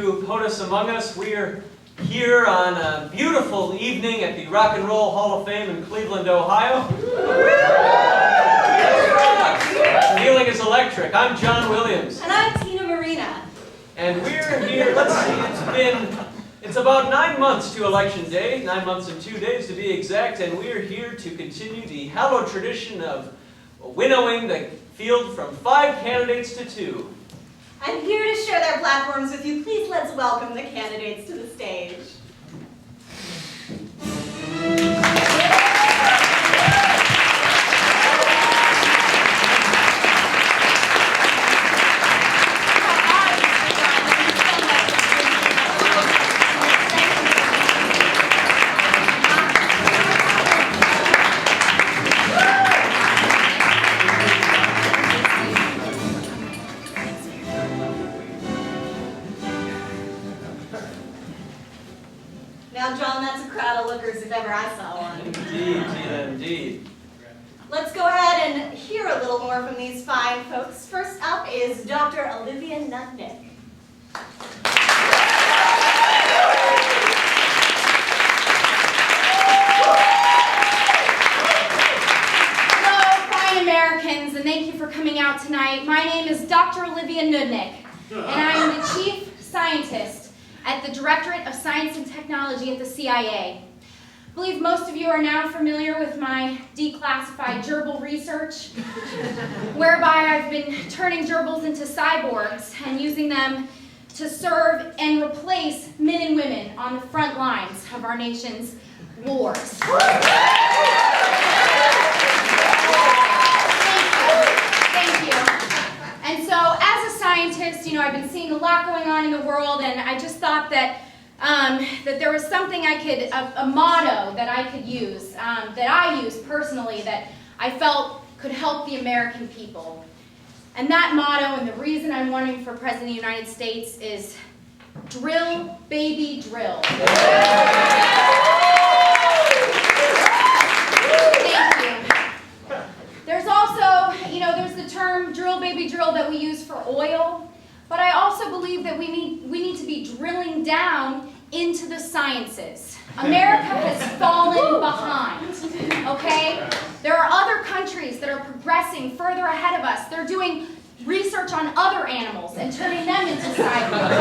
to POTUS Among Us. We are here on a beautiful evening at the Rock and Roll Hall of Fame in Cleveland, Ohio. The feeling is electric. I'm John Williams. And I'm Tina Marina. And we're here, let's see, it's about 9 months to Election Day, 9 months and 2 days to be exact, and we're here to continue the hallowed tradition of winnowing the field from 5 candidates to 2. I'm here to share their platforms with you. Please let's welcome the candidates to the stage. Now, John, that's a crowd of lookers if ever I saw one. Indeed, Tina, indeed. Let's go ahead and hear a little more from these fine folks. First up is Dr. Olivia Nutnick. Hello, fine Americans, and thank you for coming out tonight. My name is Dr. Olivia Nutnick, and I am the Chief Scientist at the Directorate of Science and Technology at the CIA. I believe most of you are now familiar with my declassified gerbil research, whereby I've been turning gerbils into cyborgs and using them to serve and replace men and women on the front lines of our nation's wars. Thank you. And so, as a scientist, I've been seeing a lot going on in the world, and I just thought that that there was something a motto that I could use, that I use personally, that I felt could help the American people. And that motto, and the reason I'm running for President of the United States, is drill, baby, drill. Thank you. There's also, there's the term drill, baby, drill that we use for oil. But I also believe that we need to be drilling down into the sciences. America has fallen behind, okay? There are other countries that are progressing further ahead of us. They're doing research on other animals and turning them into cyborgs.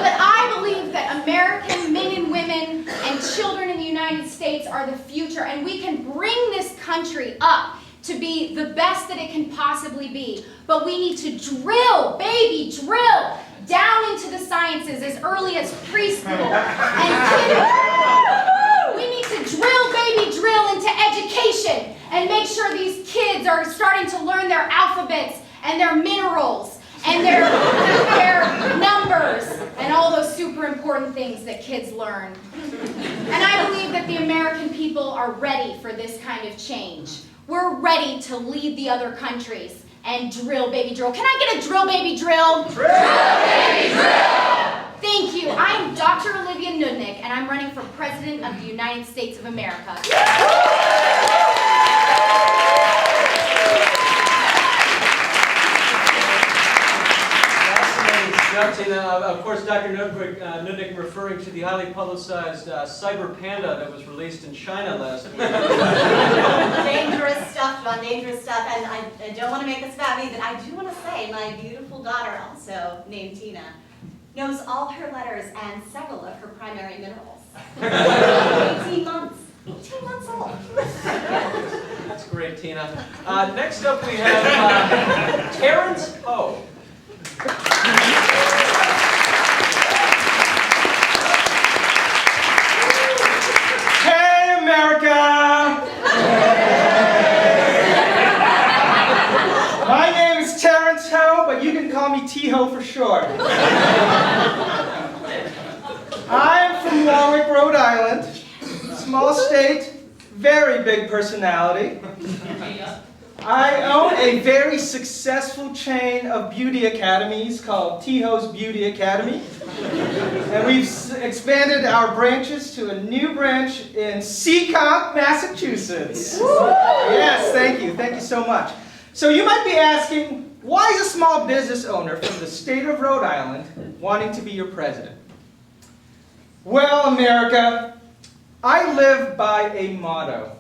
But I believe that American men and women and children in the United States are the future, and we can bring this country up to be the best that it can possibly be. But we need to drill, baby, drill, down into the sciences as early as preschool. And we need to drill, baby, drill into education and make sure these kids are starting to learn their alphabets and their minerals and their numbers and all those super important things that kids learn. And I believe that the American people are ready for this kind of change. We're ready to lead the other countries and drill, baby, drill. Can I get a drill, baby, drill? Drill, baby, drill! Thank you. I'm Dr. Olivia Nutnick, and I'm running for President of the United States of America. Tina, of course, Dr. Nutnick referring to the highly publicized cyber panda that was released in China last week. Dangerous stuff, John, dangerous stuff. And I don't want to make this about me, but I do want to say my beautiful daughter, also named Tina, knows all her letters and several of her primary minerals. 18 months. 18 months old. That's great, Tina. Next up we have Terrence Ho. Hey, America! My name is Terrence Ho, but you can call me T-Ho for short. I'm from Warwick, Rhode Island. Small state, very big personality. I own a very successful chain of beauty academies called T-Ho's Beauty Academy. And we've expanded our branches to a new branch in Seekonk, Massachusetts. Yes, thank you. Thank you so much. So you might be asking, Why is a small business owner from the state of Rhode Island wanting to be your president? Well, America, I live by a motto.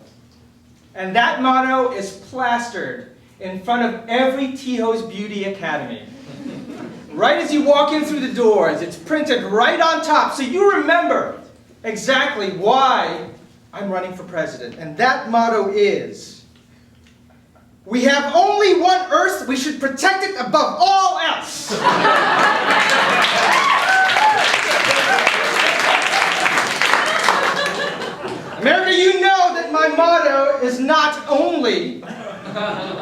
And that motto is plastered in front of every THO's Beauty Academy. Right as you walk in through the doors, it's printed right on top, so you remember exactly why I'm running for president. And that motto is, we have only one Earth, we should protect it above all else. America, you know that my motto is not only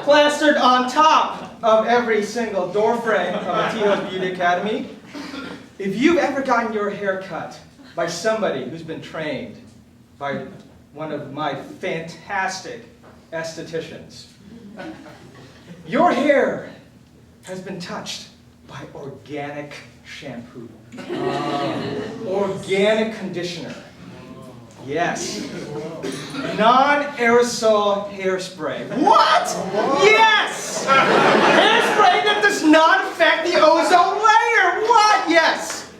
plastered on top of every single doorframe of a THO's Beauty Academy. If you've ever gotten your hair cut by somebody who's been trained by one of my fantastic estheticians, your hair has been touched by organic shampoo, organic conditioner. Yes. Non-aerosol hairspray. What? Yes! Hairspray that does not affect the ozone layer. What? Yes.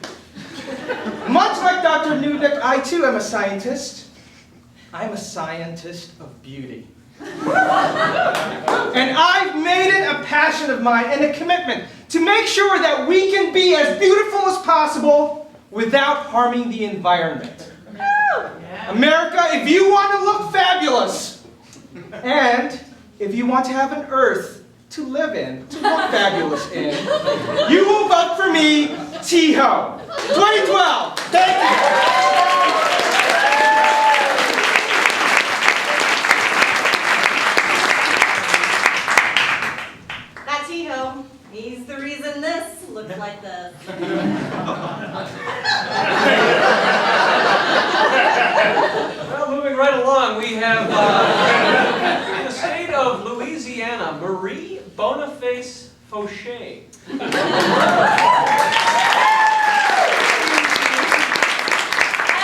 Much like Dr. Newdick, I too am a scientist. I'm a scientist of beauty. And I've made it a passion of mine and a commitment to make sure that we can be as beautiful as possible without harming the environment. America, if you want to look fabulous, and if you want to have an Earth to live in, to look fabulous in, you will vote for me, THO. 2012. Thank you. That THO, he's the reason this looks like this. Well, moving right along, we have in the state of Louisiana, Marie Boniface Fauché.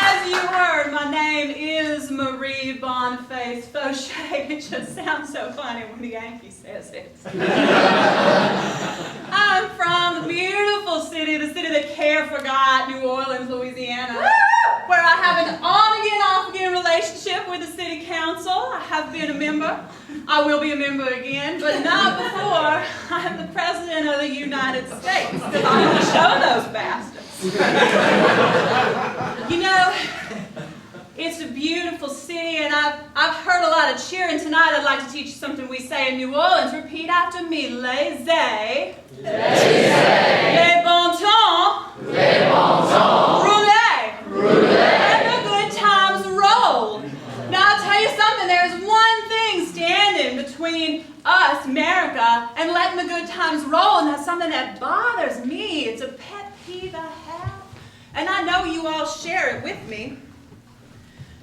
As you heard, my name is Marie Boniface Fauché. It just sounds so funny when the Yankee says it. I'm from the beautiful city, the city that care forgot, New Orleans, Louisiana, where I have an on-again, off-again relationship with the city council. I have been a member. I will be a member again, but not before I'm the president of the United States, because I'm going to show those bastards. You know, it's a beautiful city, and I've heard a lot of cheering tonight. I'd like to teach you something we say in New Orleans. Repeat after me. Les bon temps. Roulez. Let the good times roll. Now, I'll tell you something. There's one thing standing between us, America, and letting the good times roll, and that's something that bothers me. It's a pet peeve I have, and I know you all share it with me.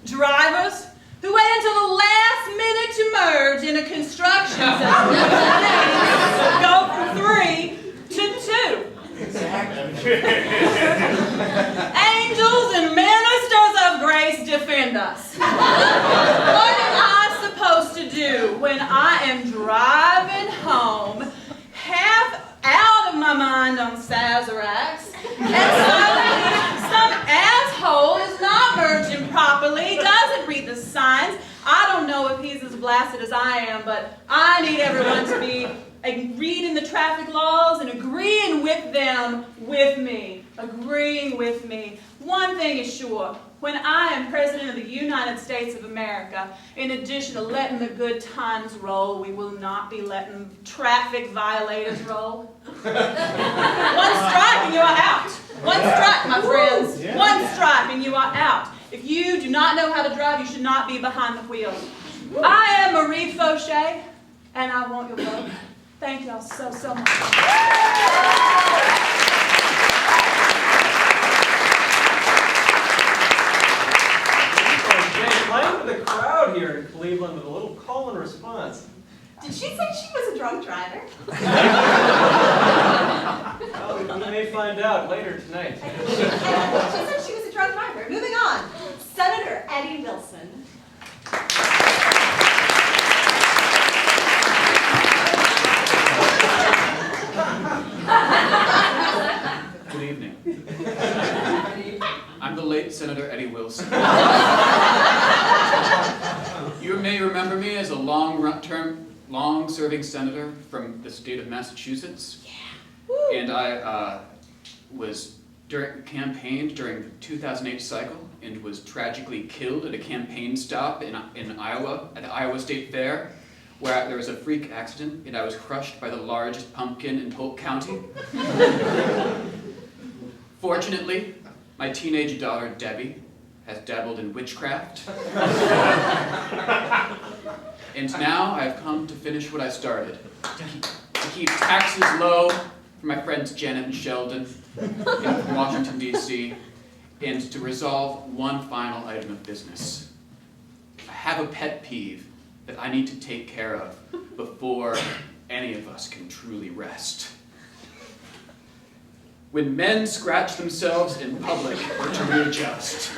Drivers who wait until the last minute to merge in a construction zone. Go from 3 to 2. Angels and ministers of grace defend us. What am I supposed to do when I am driving home, half out of my mind on Sazeracs, and suddenly some asshole is not merging properly, doesn't read the signs? I don't know if he's as blasted as I am, but I need everyone to be reading the traffic laws and agreeing with them with me. Agreeing with me. One thing is sure. When I am President of the United States of America, in addition to letting the good times roll, we will not be letting traffic violators roll. One strike and you are out. One strike, my friends. One strike and you are out. If you do not know how to drive, you should not be behind the wheel. I am Marie Fauché, and I want your vote. Thank y'all so much. Playing with the crowd here in Cleveland with a little call and response. Did she say she was a drunk driver? Well, we may find out later tonight. She said she was a drunk driver. Moving on. Senator Eddie Wilson. Good evening. I'm the late Senator Eddie Wilson. You may remember me as a long-serving senator from the state of Massachusetts. Yeah. And I campaigned during the 2008 cycle and was tragically killed at a campaign stop in Iowa, at the Iowa State Fair, where there was a freak accident and I was crushed by the largest pumpkin in Polk County. Fortunately, my teenage daughter, Debbie, has dabbled in witchcraft. And now I've come to finish what I started, to keep taxes low for my friends Janet and Sheldon in Washington, D.C., and to resolve one final item of business. I have a pet peeve that I need to take care of before any of us can truly rest. When men scratch themselves in public to readjust.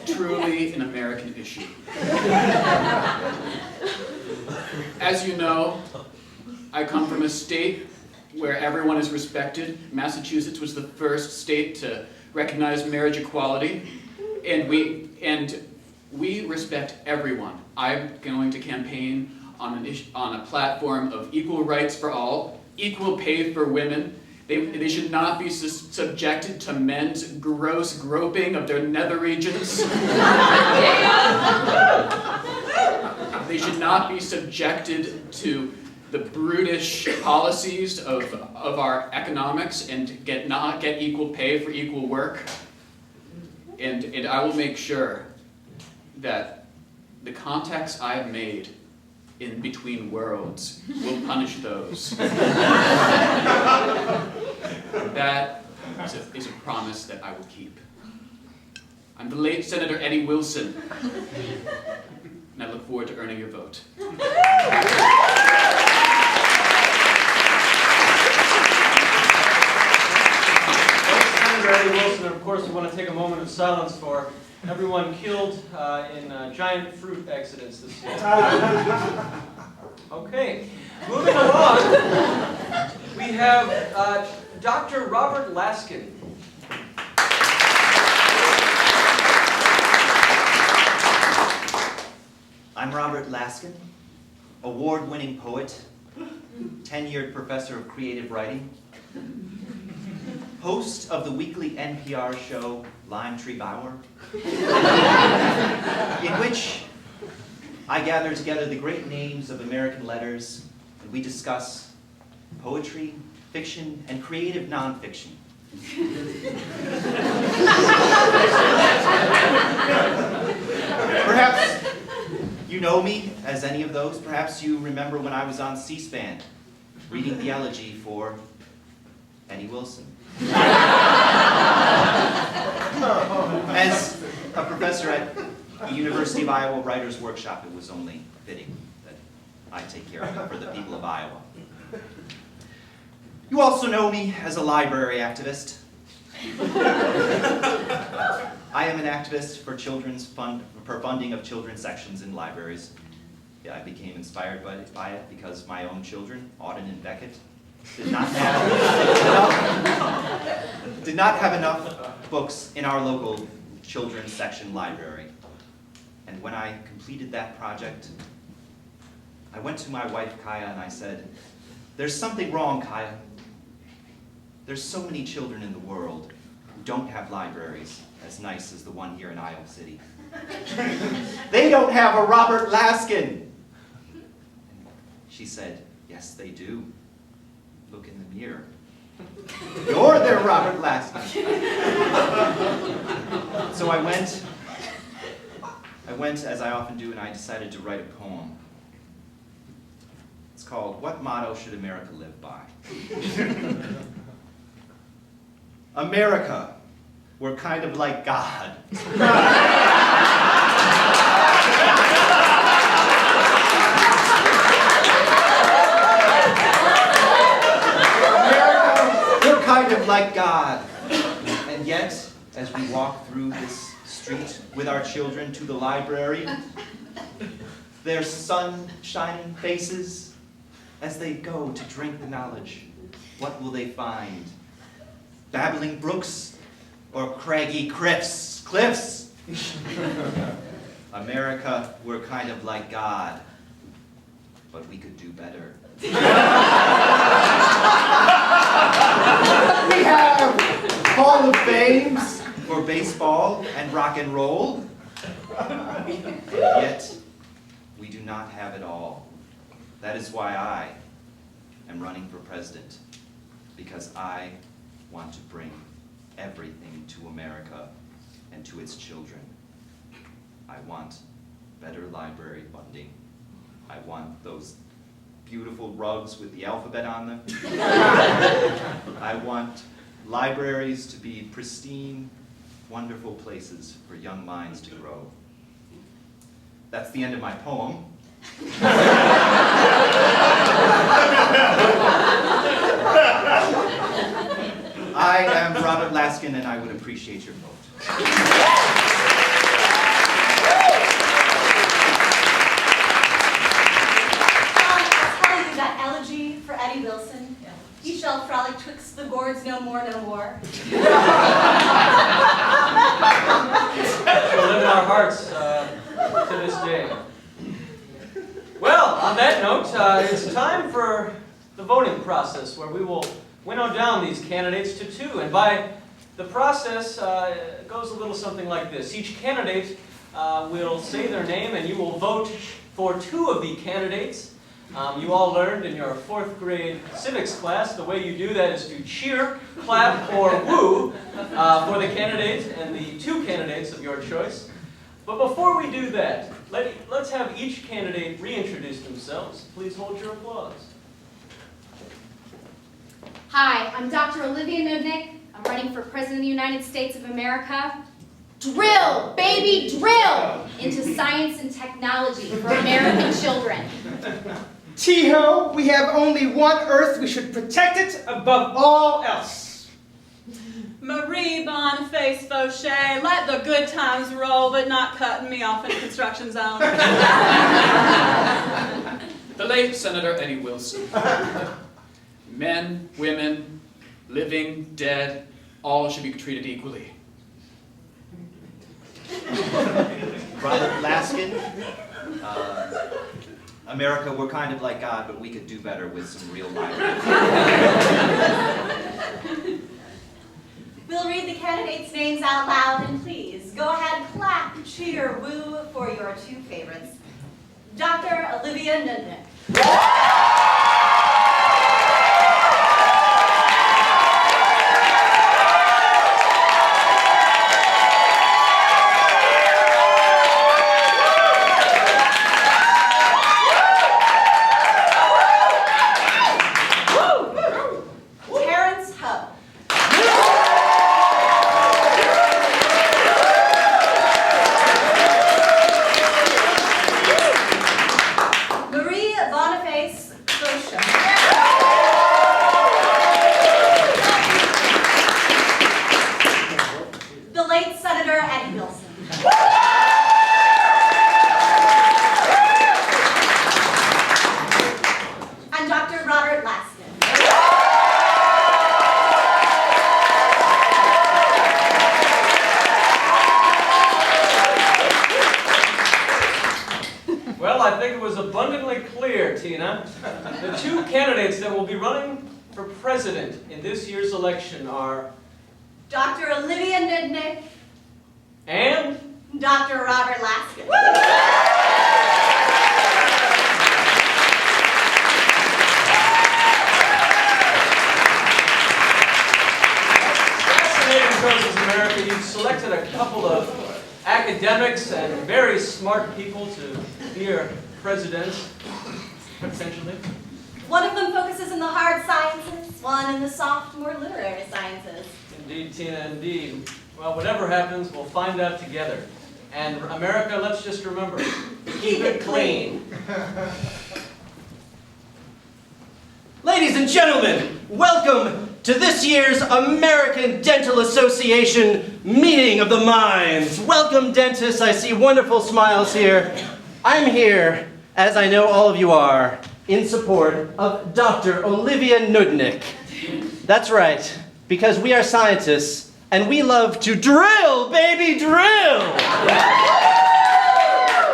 Truly an American issue. As you know, I come from a state where everyone is respected. Massachusetts was the first state to recognize marriage equality, and we respect everyone. I'm going to campaign on a platform of equal rights for all, equal pay for women. They should not be subjected to men's gross groping of their nether regions. They should not be subjected to the brutish policies of our economics and not get equal pay for equal work. And I will make sure that the contacts I have made in between worlds will punish those. That is a promise that I will keep. I'm the late Senator Eddie Wilson, and I look forward to earning your vote. Senator Eddie Wilson, and of course we want to take a moment of silence for everyone killed in giant fruit accidents this year. Okay, moving along, we have Dr. Robert Laskin. I'm Robert Laskin, award-winning poet, tenured professor of creative writing, host of the weekly NPR show Lime Tree Bower, in which I gather together the great names of American letters and we discuss poetry, fiction, and creative nonfiction. Perhaps you know me as any of those. Perhaps you remember when I was on C-SPAN reading the elegy for Eddie Wilson. As a professor at the University of Iowa Writers' Workshop, it was only fitting that I take care of it for the people of Iowa. You also know me as a library activist. I am an activist for funding of children's sections in libraries. Yeah, I became inspired by it because my own children, Auden and Beckett, did not have enough books in our local children's section library. And when I completed that project, I went to my wife, Kaya, and I said, "There's something wrong, Kaya. There's so many children in the world who don't have libraries as nice as the one here in Iowa City. They don't have a Robert Laskin." She said, "Yes, they do. Look in the mirror. You're their Robert Laskin." So I went as I often do, and I decided to write a poem. It's called, "What Motto Should America Live By?" America, we're kind of like God. America, we're kind of like God. And yet, as we walk through this street street with our children to the library, their sun-shining faces as they go to drink the knowledge, what will they find? Babbling brooks or craggy cliffs? America, we're kind of like God, but we could do better. We have Hall of Fames For baseball and rock and roll, and yet we do not have it all. That is why I am running for president, because I want to bring everything to America and to its children. I want better library funding. I want those beautiful rugs with the alphabet on them. I want libraries to be pristine, wonderful places for young minds to grow. That's the end of my poem. I am Robert Laskin, and I would appreciate your vote. I'll tell you that elegy for Eddie Wilson. He shall frolic twixt the gourds no more, no more. She'll live in our hearts to this day. Well, on that note, it's time for the voting process, where we will winnow down these candidates to two. And by the process, it goes a little something like this. Each candidate will say their name, and you will vote for two of the candidates. You all learned in your 4th grade civics class the way you do that is to cheer, clap, or woo for the candidate and the two candidates of your choice. But before we do that, let's have each candidate reintroduce themselves. Please hold your applause. Hi, I'm Dr. Olivia Nudnik. I'm running for President of the United States of America. Drill, baby, drill into science and technology for American children. T-Ho, we have only one Earth. We should protect it above all else. Marie Boniface Fauché, let the good times roll, but not cutting me off in a construction zone. The late Senator Eddie Wilson. Men, women, living, dead, all should be treated equally. Robert Laskin. America, we're kind of like God, but we could do better with some real libraries. We'll read the candidates' names out loud, and please go ahead, clap, cheer, woo for your two favorites. Dr. Olivia Nudnik. The two candidates that will be running for president in this year's election are Dr. Olivia Nudnik and Dr. Robert Laskin. Fascinating choices, America. You've selected a couple of academics and very smart people to be your presidents, potentially. One of them focuses in the hard sciences, one in the soft, more literary sciences. Indeed, Tina, indeed. Well, whatever happens, we'll find out together. And America, let's just remember, keep it clean. Ladies and gentlemen, welcome to this year's American Dental Association meeting of the minds. Welcome, dentists. I see wonderful smiles here. I'm here, as I know all of you are, in support of Dr. Olivia Nudnik. That's right, because we are scientists, and we love to drill, baby, drill!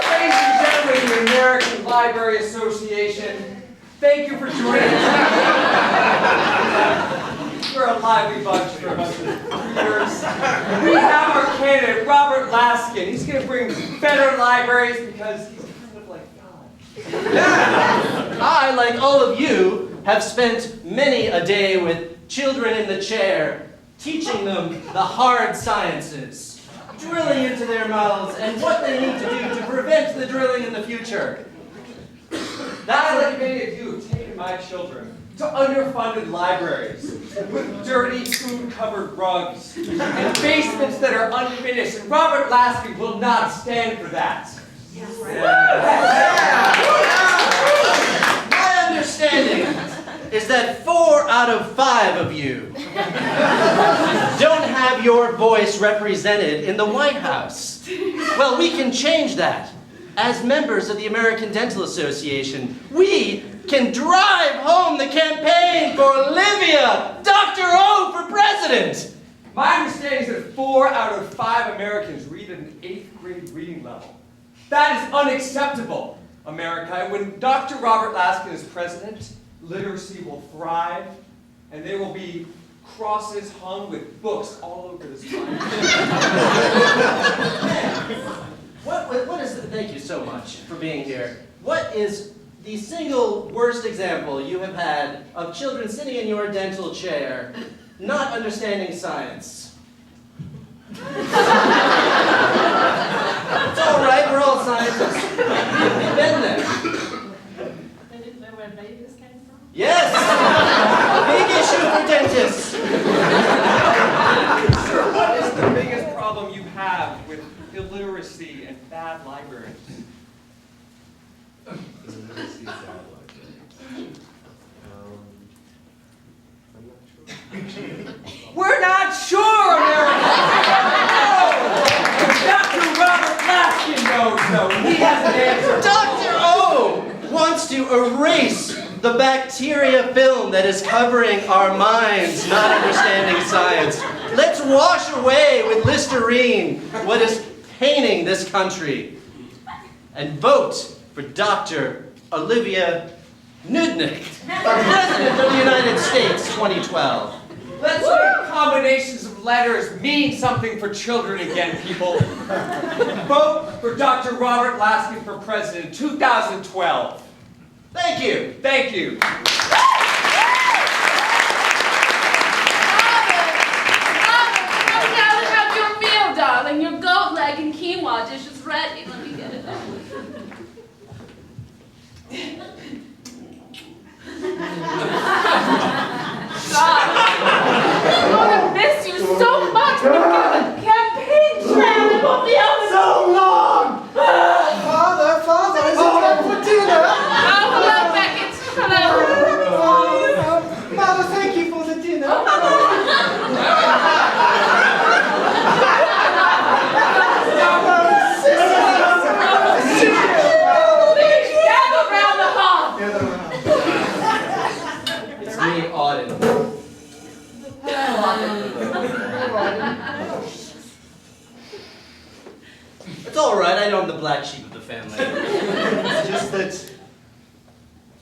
Ladies and gentlemen of the American Library Association, thank you for joining us. We're a lively bunch for a bunch of readers. We have our candidate, Robert Laskin. He's going to bring better libraries because he's kind of like God. I, like all of you, have spent many a day with children in the chair, teaching them the hard sciences, drilling into their mouths and what they need to do to prevent the drilling in the future. That's like many of you have taken my children to underfunded libraries with dirty food-covered rugs and basements that are unfinished, and Robert Laskin will not stand for that. My understanding is that 4 out of 5 of you don't have your voice represented in the White House. Well, we can change that. As members of the American Dental Association, we can drive home the campaign for Olivia, Dr. O for president. My understanding is that 4 out of 5 Americans read at an 8th grade reading level. That is unacceptable, America. When Dr. Robert Laskin is president, literacy will thrive, and there will be crosses hung with books all over this planet. What is it? Thank you so much for being here. What is the single worst example you have had of children sitting in your dental chair, not understanding science? It's all right, we're all scientists. We've been there. They didn't know where babies came from? Yes! Big issue for dentists. Sir, what is the biggest problem you have with illiteracy and bad libraries? We're not sure, America! Dr. Robert Laskin knows, though. He has an answer. Dr. O wants to erase the bacteria film that is covering our minds, not understanding science. Let's wash away with Listerine what is painting this country. And vote for Dr. Olivia Nudnik, President of the United States 2012. Let's make combinations of letters mean something for children again, people. Vote for Dr. Robert Laskin for president 2012. Thank you. Thank you. Robert, come down and have your meal, darling. Your goat leg and quinoa dish is ready. Let me get it over. God, I'm gonna miss you so much. We've got a campaign plan and we'll be able to... So long! Father, is it time for dinner? Oh, hello, Beckett. Hello. Mother, thank you for the dinner. Gather round the hearth. It's me, Auden. It's all right, I know I'm the black sheep of the family. It's just that,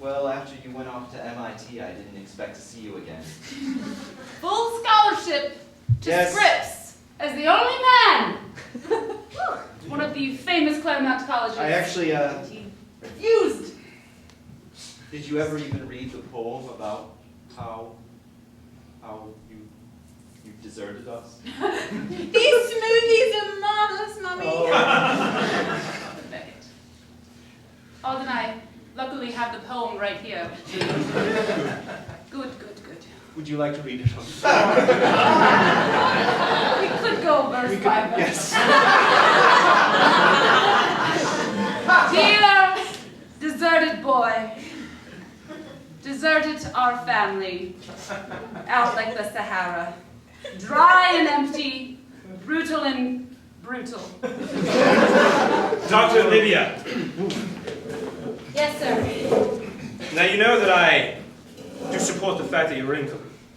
well, after you went off to MIT, I didn't expect to see you again. Full scholarship to Yes. Scripps as the only man. One of the famous Claremont colleges. I actually, refused. did you ever even read the poem about how you deserted us? These smoothies are marvelous, Mommy. Beckett. Alden, I luckily have the poem right here. Good. Would you like to read it on? We could go verse by verse. Yes. Dear deserted boy, deserted our family, out like the Sahara, dry and empty, Brutal and brutal. Dr. Olivia, Yes, sir. now you know that I do support the fact that you're in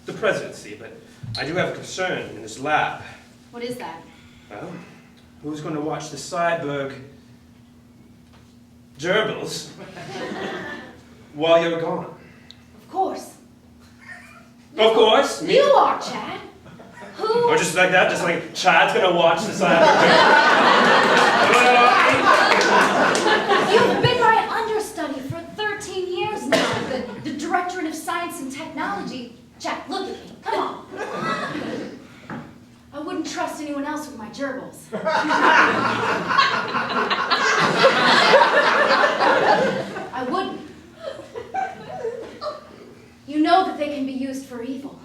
the presidency, but I do have a concern in this lab. What is that? Well, who's going to watch the cyborg gerbils while you're gone? Of course. Of course, me. You are, Chad. Who? Or just like that, just like Chad's going to watch the cyborg gerbils. You've been my understudy for 13 years now at the Directorate of Science and Technology. Chad, look at me. Come on. I wouldn't trust anyone else with my gerbils. I wouldn't. You know that they can be used for evil.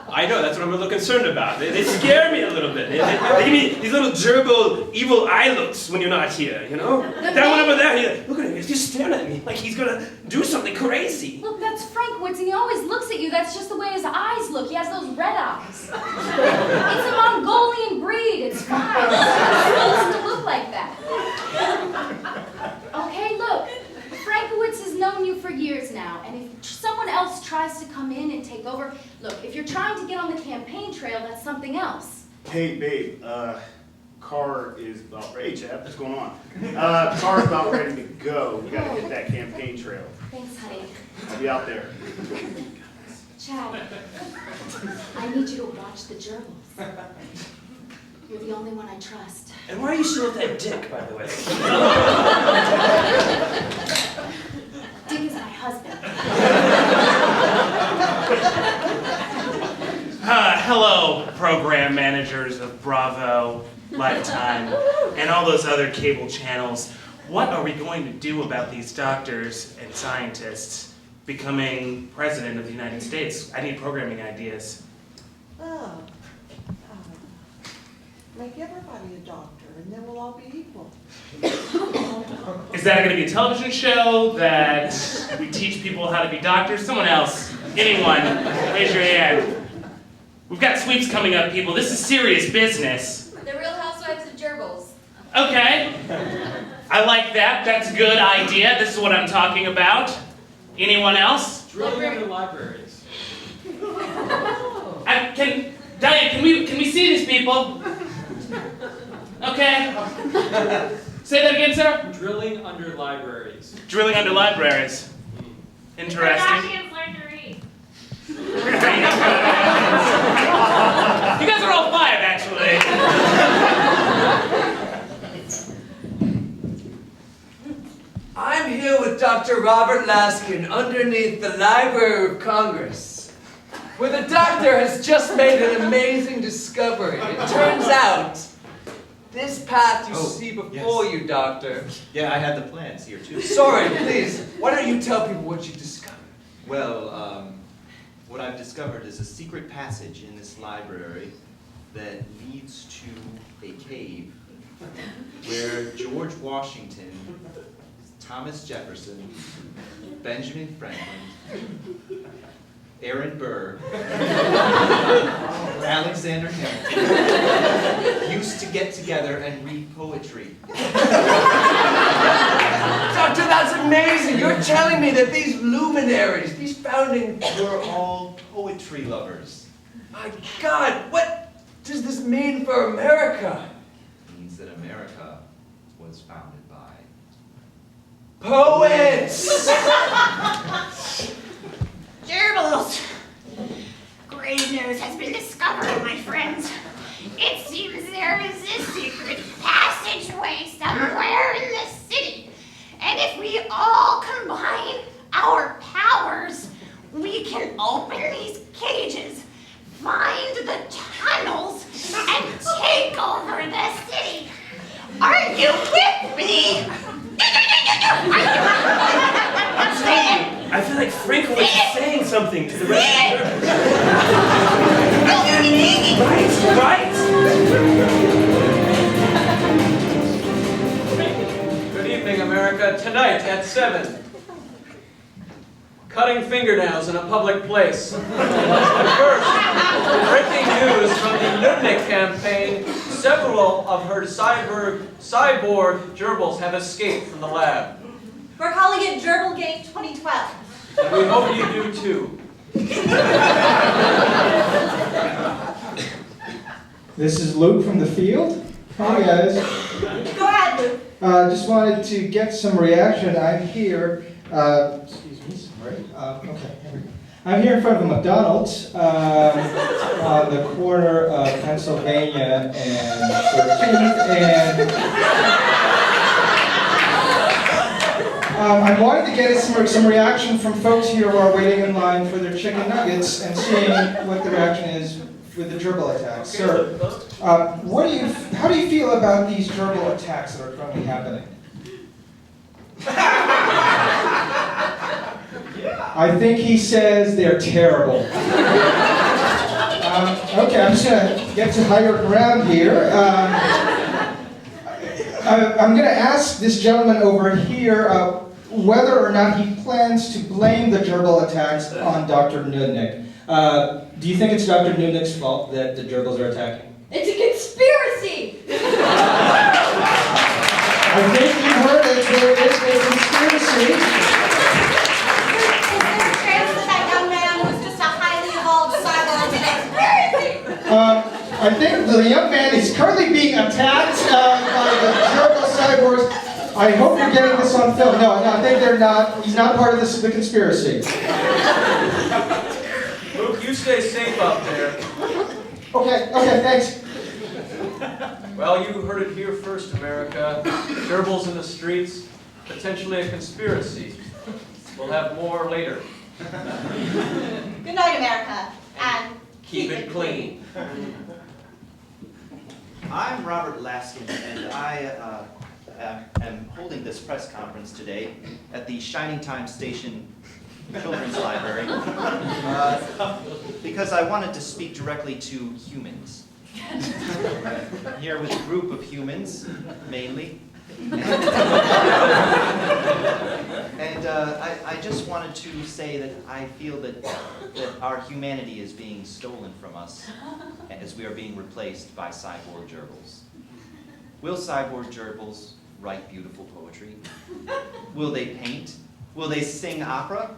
I know, that's what I'm a little concerned about. They scare me a little bit. They give me these little gerbil evil eye looks when you're not here, you know? That one over there, look at him, he's just staring at me like he's gonna do something crazy. Look, that's Frankwitz, and he always looks at you. That's just the way his eyes look. He has those red eyes. It's a Mongolian breed. It's fine. It's supposed to look like that. Okay, look. Frankwitz has known you for years now, and if someone else tries to come in and take over, look, if you're trying to get on the campaign trail, that's something else. Hey, babe, car is about ready. Hey, Chad, what's going on? Car's about ready to go. We gotta hit that campaign trail. Thanks, honey. I'll be out there. Chad, I need you to watch the gerbils. You're the only one I trust. And why are you still with that dick, by the way? Dick is my husband. Hello, program managers of Bravo, Lifetime, and all those other cable channels. What are we going to do about these doctors and scientists becoming president of the United States? I need programming ideas. Make everybody a doctor, and then we'll all be equal. Is that going to be a television show that we teach people how to be doctors? Someone else, anyone, raise your hand. We've got sweeps coming up, people. This is serious business. The Real Housewives of Gerbils. Okay. I like that. That's a good idea. This is what I'm talking about. Anyone else? Drilling under libraries. Diane, can we see these people? Okay. Say that again, sir? Drilling under libraries. Drilling under libraries. Interesting. You guys are all 5, actually. I'm here with Dr. Robert Laskin underneath the Library of Congress, where the doctor has just made an amazing discovery. It turns out, this path you see before you, Doctor. Yeah, I had the plans here too. Sorry, please, why don't you tell people what you discovered? Well, what I've discovered is a secret passage in this library that leads to a cave where George Washington, Thomas Jefferson, Benjamin Franklin, Aaron Burr, Alexander Hamilton used to get together and read poetry. Doctor, that's amazing! You're telling me that these luminaries, these founding... were all poetry lovers. My God, what does this mean for America? It means that America was founded by... poets! Gerbils! Great news has been discovered, my friends. It seems there is a secret passageway somewhere in the city. And if we all combine our powers, we can open these cages, find the tunnels, and take over the city. Are you with me? I feel like Franklin is saying something to the rest of the Right. Good evening, America. Tonight at 7. cutting fingernails in a public place. But first, breaking news from the Nudnik campaign, several of her cyborg gerbils have escaped from the lab. We're calling it Gerbilgate 2012. And we hope you do too. This is Luke from the field. Hi guys. Go ahead, Luke. Just wanted to get some reaction. I'm here. Excuse me. Sorry. Okay. Here we go. I'm here in front of a McDonald's on the corner of Pennsylvania and 13th, and I wanted to get some reaction from folks here who are waiting in line for their chicken nuggets and seeing what the reaction is with the gerbil attacks. Sir, how do you feel about these gerbil attacks that are currently happening? I think he says they're terrible. Okay, I'm just going to get to higher ground here. I'm going to ask this gentleman over here whether or not he plans to blame the gerbil attacks on Dr. Nudnik. Do you think it's Dr. Nudnik's fault that the gerbils are attacking? It's a conspiracy! I think you heard it. There is a conspiracy. Is there a chance that that young man was just a highly evolved cyborg? I think the young man is currently being attacked by the gerbil cyborgs. I hope you're getting this on film. No, I think they're not. He's not part of the conspiracy. Luke, you stay safe up there. Okay, thanks. Well, you heard it here first, America. Gerbils in the streets, potentially a conspiracy. We'll have more later. Good night, America, and Keep it clean. I'm Robert Laskin, and I am holding this press conference today at the Shining Time Station Children's Library because I wanted to speak directly to humans. I'm here with a group of humans, mainly. And I just wanted to say that I feel that our humanity is being stolen from us as we are being replaced by cyborg gerbils. Will cyborg gerbils write beautiful poetry? Will they paint? Will they sing opera?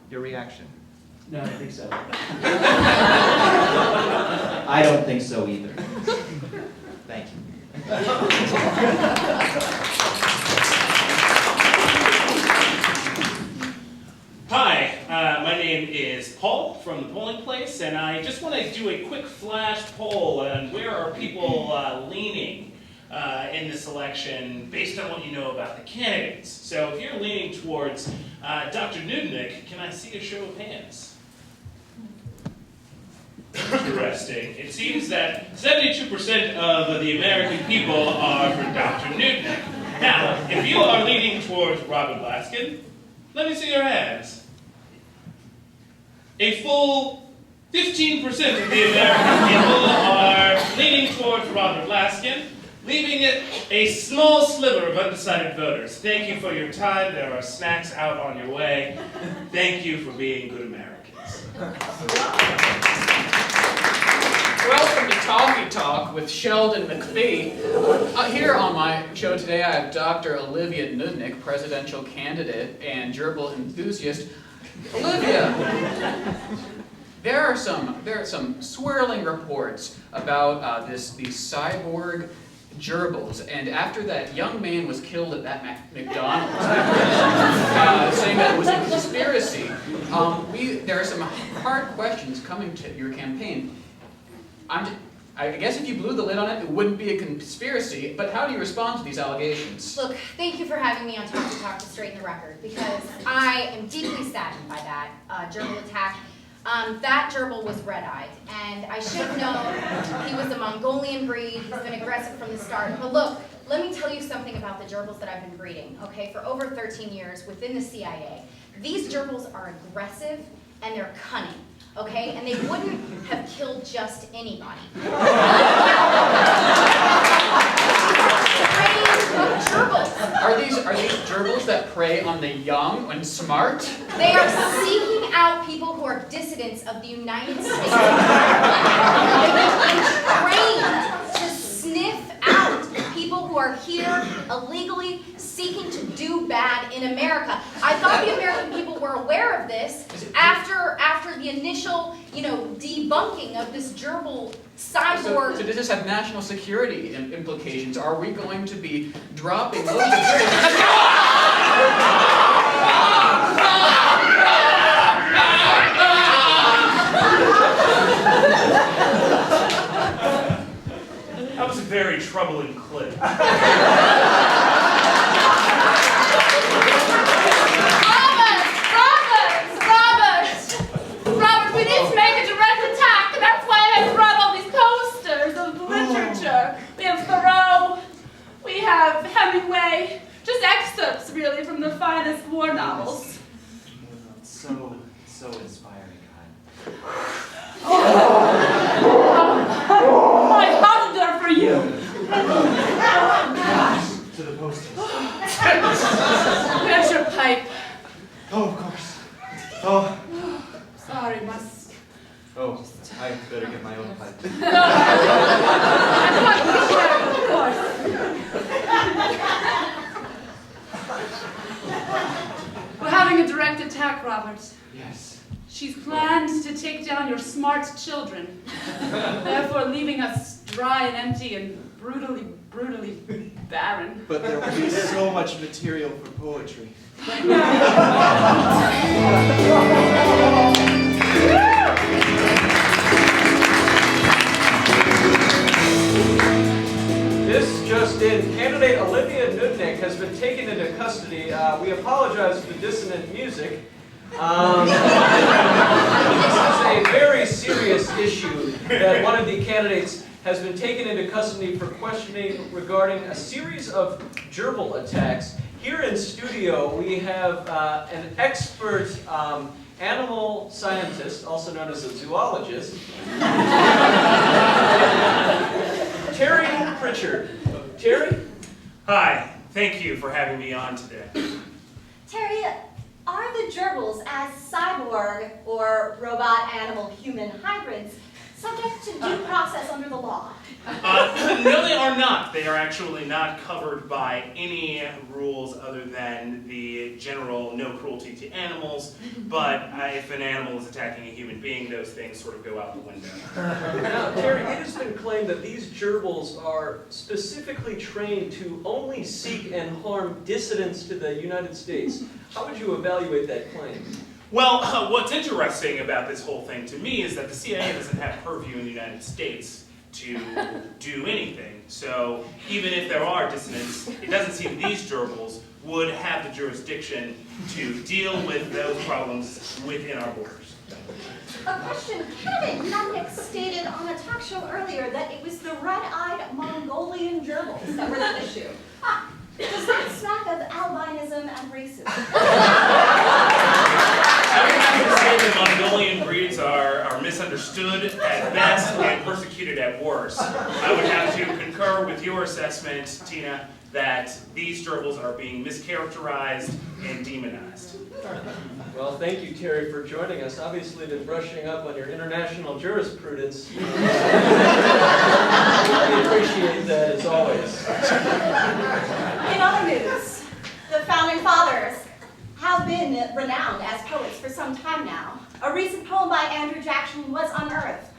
Your reaction? No, I don't think so. I don't think so either. Thank you. Hi, my name is Paul from the polling place, and I just want to do a quick flash poll on where are people leaning in this election based on what you know about the candidates. So if you're leaning towards Dr. Nudnik, can I see a show of hands? Interesting. It seems that 72% of the American people are for Dr. Nudnik. Now, if you are leaning towards Robert Laskin, let me see your hands. A full 15% of the American people are leaning towards Robert Laskin, leaving it a small sliver of undecided voters. Thank you for your time. There are snacks out on your way. Thank you for being good Americans. Welcome to Talkie Talk with Sheldon McPhee. Here on my show today, I have Dr. Olivia Nudnik, presidential candidate and gerbil enthusiast. Olivia, there are some swirling reports about these cyborg gerbils, and after that young man was killed at that McDonald's, saying that it was a conspiracy, there are some hard questions coming to your campaign. I guess if you blew the lid on it, it wouldn't be a conspiracy, but how do you respond to these allegations? Look, thank you for having me on Talk to Talk to straighten the record, because I am deeply saddened by that gerbil attack. That gerbil was red-eyed, and I should have known he was a Mongolian breed. He's been aggressive from the start. But look, let me tell you something about the gerbils that I've been breeding, okay, for over 13 years within the CIA. These gerbils are aggressive and they're cunning. Okay, and they wouldn't have killed just anybody. Are these are these gerbils that prey on the young and smart? They are seeking out people who are dissidents of the United States. They've been trained to sniff out people who are here illegally seeking to do bad in America. I thought the American people were aware of this after the initial, debunking of this gerbil cyborg. So does this have national security implications? Are we going to be dropping loads of gerbils? That was a very troubling clip. Robert, we need to make a direct attack, and that's why I brought all these posters of literature. We have Thoreau, we have Hemingway, just excerpts really from the finest war novels. So inspiring, Kai. My hunger for you. To the posters. Where's your pipe? Oh, of course. Oh. Sorry, must. Oh, I better get my own pipe. No, I want to share, of course. We're having a direct attack, Robert. Yes. She's planned to take down your smart children, therefore leaving us dry and empty and brutally barren. But there will be so much material for poetry. This just in, candidate Olivia Nudnik has been taken into custody. We apologize for the dissonant music. This is a very serious issue that one of the candidates has been taken into custody for questioning regarding a series of gerbil attacks. Here in studio, we have an expert animal scientist, also known as a zoologist, Terry Pritchard. Terry? Hi, thank you for having me on today. Terry, are the gerbils as cyborg or robot animal human hybrids subject to due process under the law? No, they are not. They are actually not covered by any rules other than the general no cruelty to animals. But if an animal is attacking a human being, those things sort of go out the window. Now, Terry, it has been claimed that these gerbils are specifically trained to only seek and harm dissidents to the United States. How would you evaluate that claim? Well, what's interesting about this whole thing to me is that the CIA doesn't have purview in the United States to do anything. So even if there are dissidents, it doesn't seem these gerbils would have the jurisdiction to deal with those problems within our borders. A question. Candidate Nudnik stated on a talk show earlier that it was the red-eyed Mongolian gerbils that were the issue. Does that smack of albinism and racism? I would have to say that Mongolian breeds are misunderstood at best and persecuted at worst. I would have to concur with your assessment, Tina, that these gerbils are being mischaracterized and demonized. Well, thank you, Terry, for joining us. Obviously, been brushing up on your international jurisprudence. We appreciate that, as always. In other news, the Founding Fathers have been renowned as poets for some time now. A recent poem by Andrew Jackson was unearthed,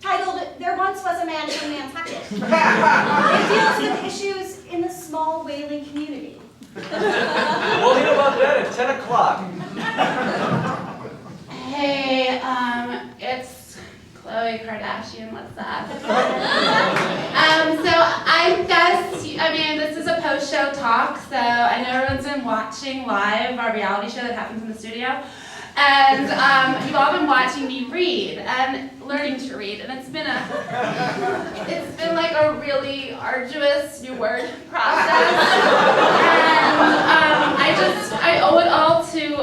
titled, "There Once Was a Man from Nantucket." It deals with issues in the small whaling community. We'll hear about that at 10 o'clock. Hey, it's Khloe Kardashian, what's that? So this is a post-show talk, so I know everyone's been watching live our reality show that happens in the studio. And you've all been watching me read and learning to read, and it's been like a really arduous new word process. And I owe it all to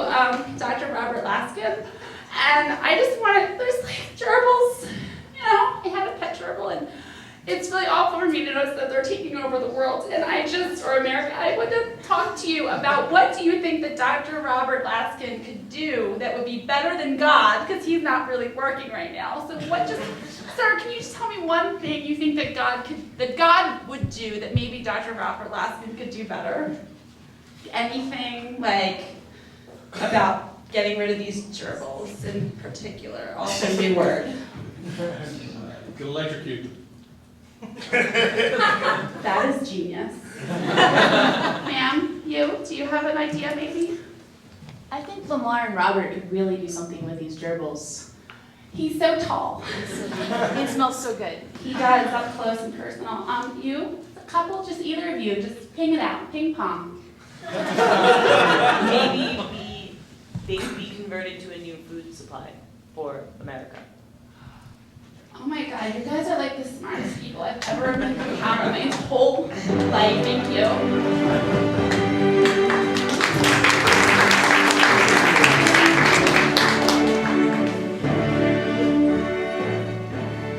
Dr. Robert Laskin. And I just wanted, there's like gerbils, I had a pet gerbil, and it's really awful for me to notice that they're taking over the world. And or America, I want to talk to you about what do you think that Dr. Robert Laskin could do that would be better than God, because he's not really working right now. So sir, can you just tell me one thing you think that God would do that maybe Dr. Robert Laskin could do better? Anything, like, about getting rid of these gerbils in particular? Also a new word. Could electrocute. That is genius. Ma'am, do you have an idea maybe? I think Lamar and Robert could really do something with these gerbils. He's so tall. It smells so good. He does, up close and personal. You, a couple, just either of you, just ping it out, ping pong. Maybe they could be converted to a new food supply for America. Oh my God, you guys are like the smartest people I've ever encountered my whole life. Thank you.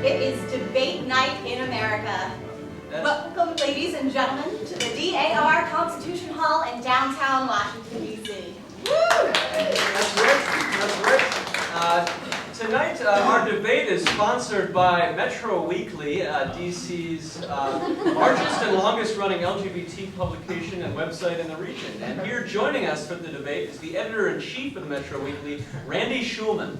It is debate night in America. Welcome, ladies and gentlemen, to the DAR Constitution Hall in downtown Washington, D.C. That's right. Tonight, our debate is sponsored by Metro Weekly, DC's largest and longest-running LGBT publication and website in the region. And here joining us for the debate is the editor-in-chief of the Metro Weekly, Randy Schulman.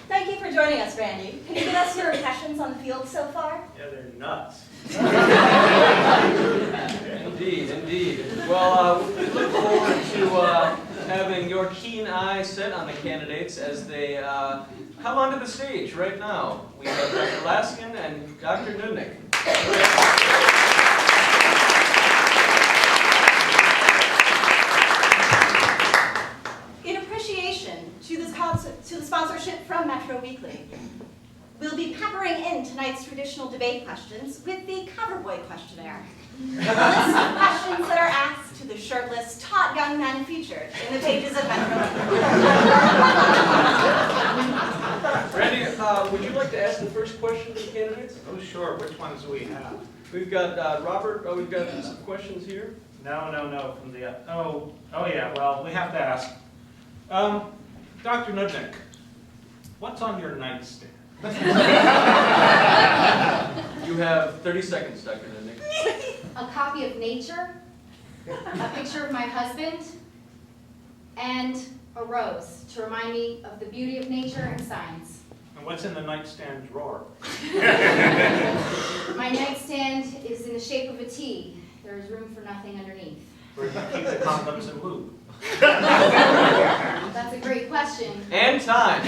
Thank you for joining us, Randy. Can you give us your impressions on the field so far? Yeah, they're nuts. Indeed. Well, we look forward to having your keen eye set on the candidates as they come onto the stage right now. We have Dr. Laskin and Dr. Nudnik. In appreciation to the sponsorship from Metro Weekly, we'll be peppering in tonight's traditional debate questions with the Coverboy questionnaire. A list of questions that are asked to the shirtless, taut young men featured in the pages of Metro Weekly. Randy, would you like to ask the first question to the candidates? Oh, sure. Which ones do we have? We've got Robert. We've got some questions here. No. From the oh yeah. Well, we have to ask. Dr. Nudnik, what's on your nightstand? You have 30 seconds, Dr. Nudnik. A copy of Nature, a picture of my husband, and a rose to remind me of the beauty of nature and science. And what's in the nightstand drawer? My nightstand is in the shape of a T. There is room for nothing underneath. Where do you keep the condoms and lube? That's a great question. And time.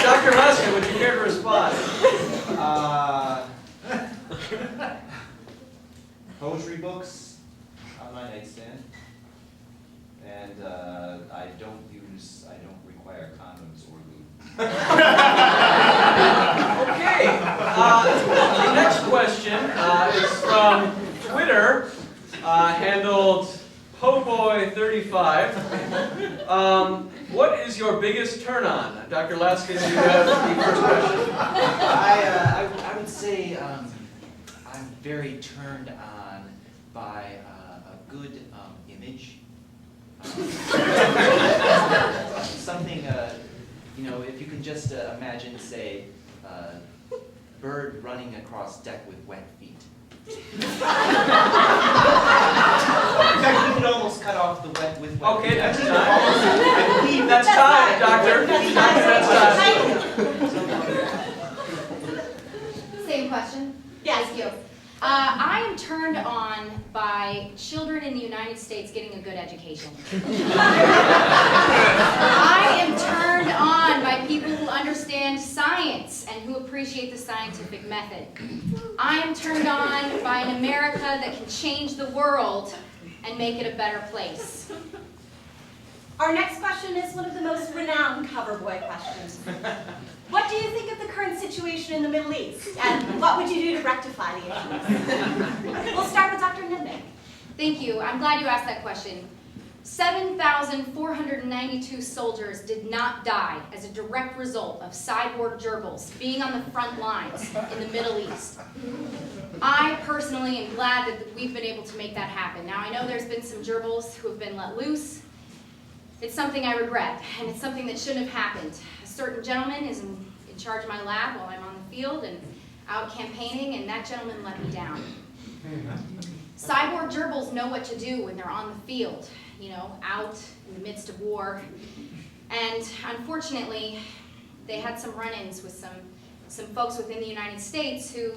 Dr. Laskin, would you care to respond? Poetry books on my nightstand, and I don't require condoms or lube. Okay. The next question is from Twitter, handled Poboy35. What is your biggest turn on? Dr. Laskin, you have the first question. I would say I'm very turned on by a good image. Something, if you can just imagine, say, bird running across deck with wet feet. In fact, we could almost cut off the wet with wet feet. Okay, that's time. I believe that's time, Doctor. That's time. Same question. Yes. Thank you. I am turned on by children in the United States getting a good education. I am turned on by people who understand science and who appreciate the scientific method. I am turned on by an America that can change the world and make it a better place. Our next question is one of the most renowned Coverboy questions. What do you think of the current situation in the Middle East? And what would you do to rectify the issues? We'll start with Dr. Nudnik. Thank you. I'm glad you asked that question. 7,492 soldiers did not die as a direct result of cyborg gerbils being on the front lines in the Middle East. I personally am glad that we've been able to make that happen. Now, I know there's been some gerbils who have been let loose. It's something I regret, and it's something that shouldn't have happened. A certain gentleman is in charge of my lab while I'm on the field and out campaigning, and that gentleman let me down. Cyborg gerbils know what to do when they're on the field, you know, out in the midst of war. And unfortunately, they had some run-ins with some folks within the United States who,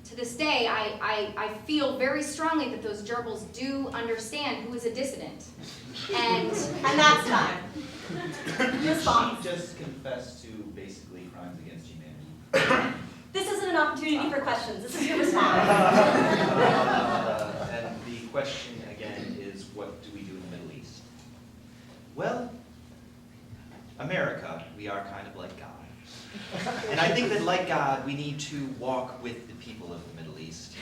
to this day, I feel very strongly that those gerbils do understand who is a dissident. And that's time. Response. She just confessed to basically crimes against humanity. This isn't an opportunity for questions. This is your response. And the question again is, what do we do in the Middle East? Well, America, we are kind of like God. And I think that like God, we need to walk with the people of the Middle East.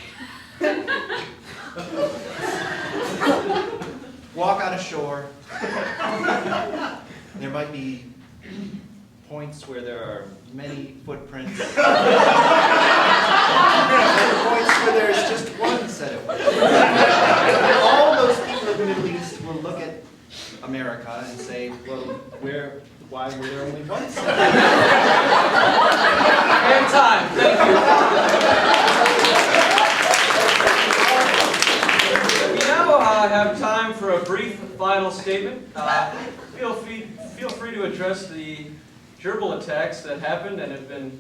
Walk on a shore. There might be points where there are many footprints. There are points where there's just one set of footprints. All those people of the Middle East will look at America and say, well, why were there only one set? And time. Thank you. We now have time for a brief final statement. Feel free to address the gerbil attacks that happened and have been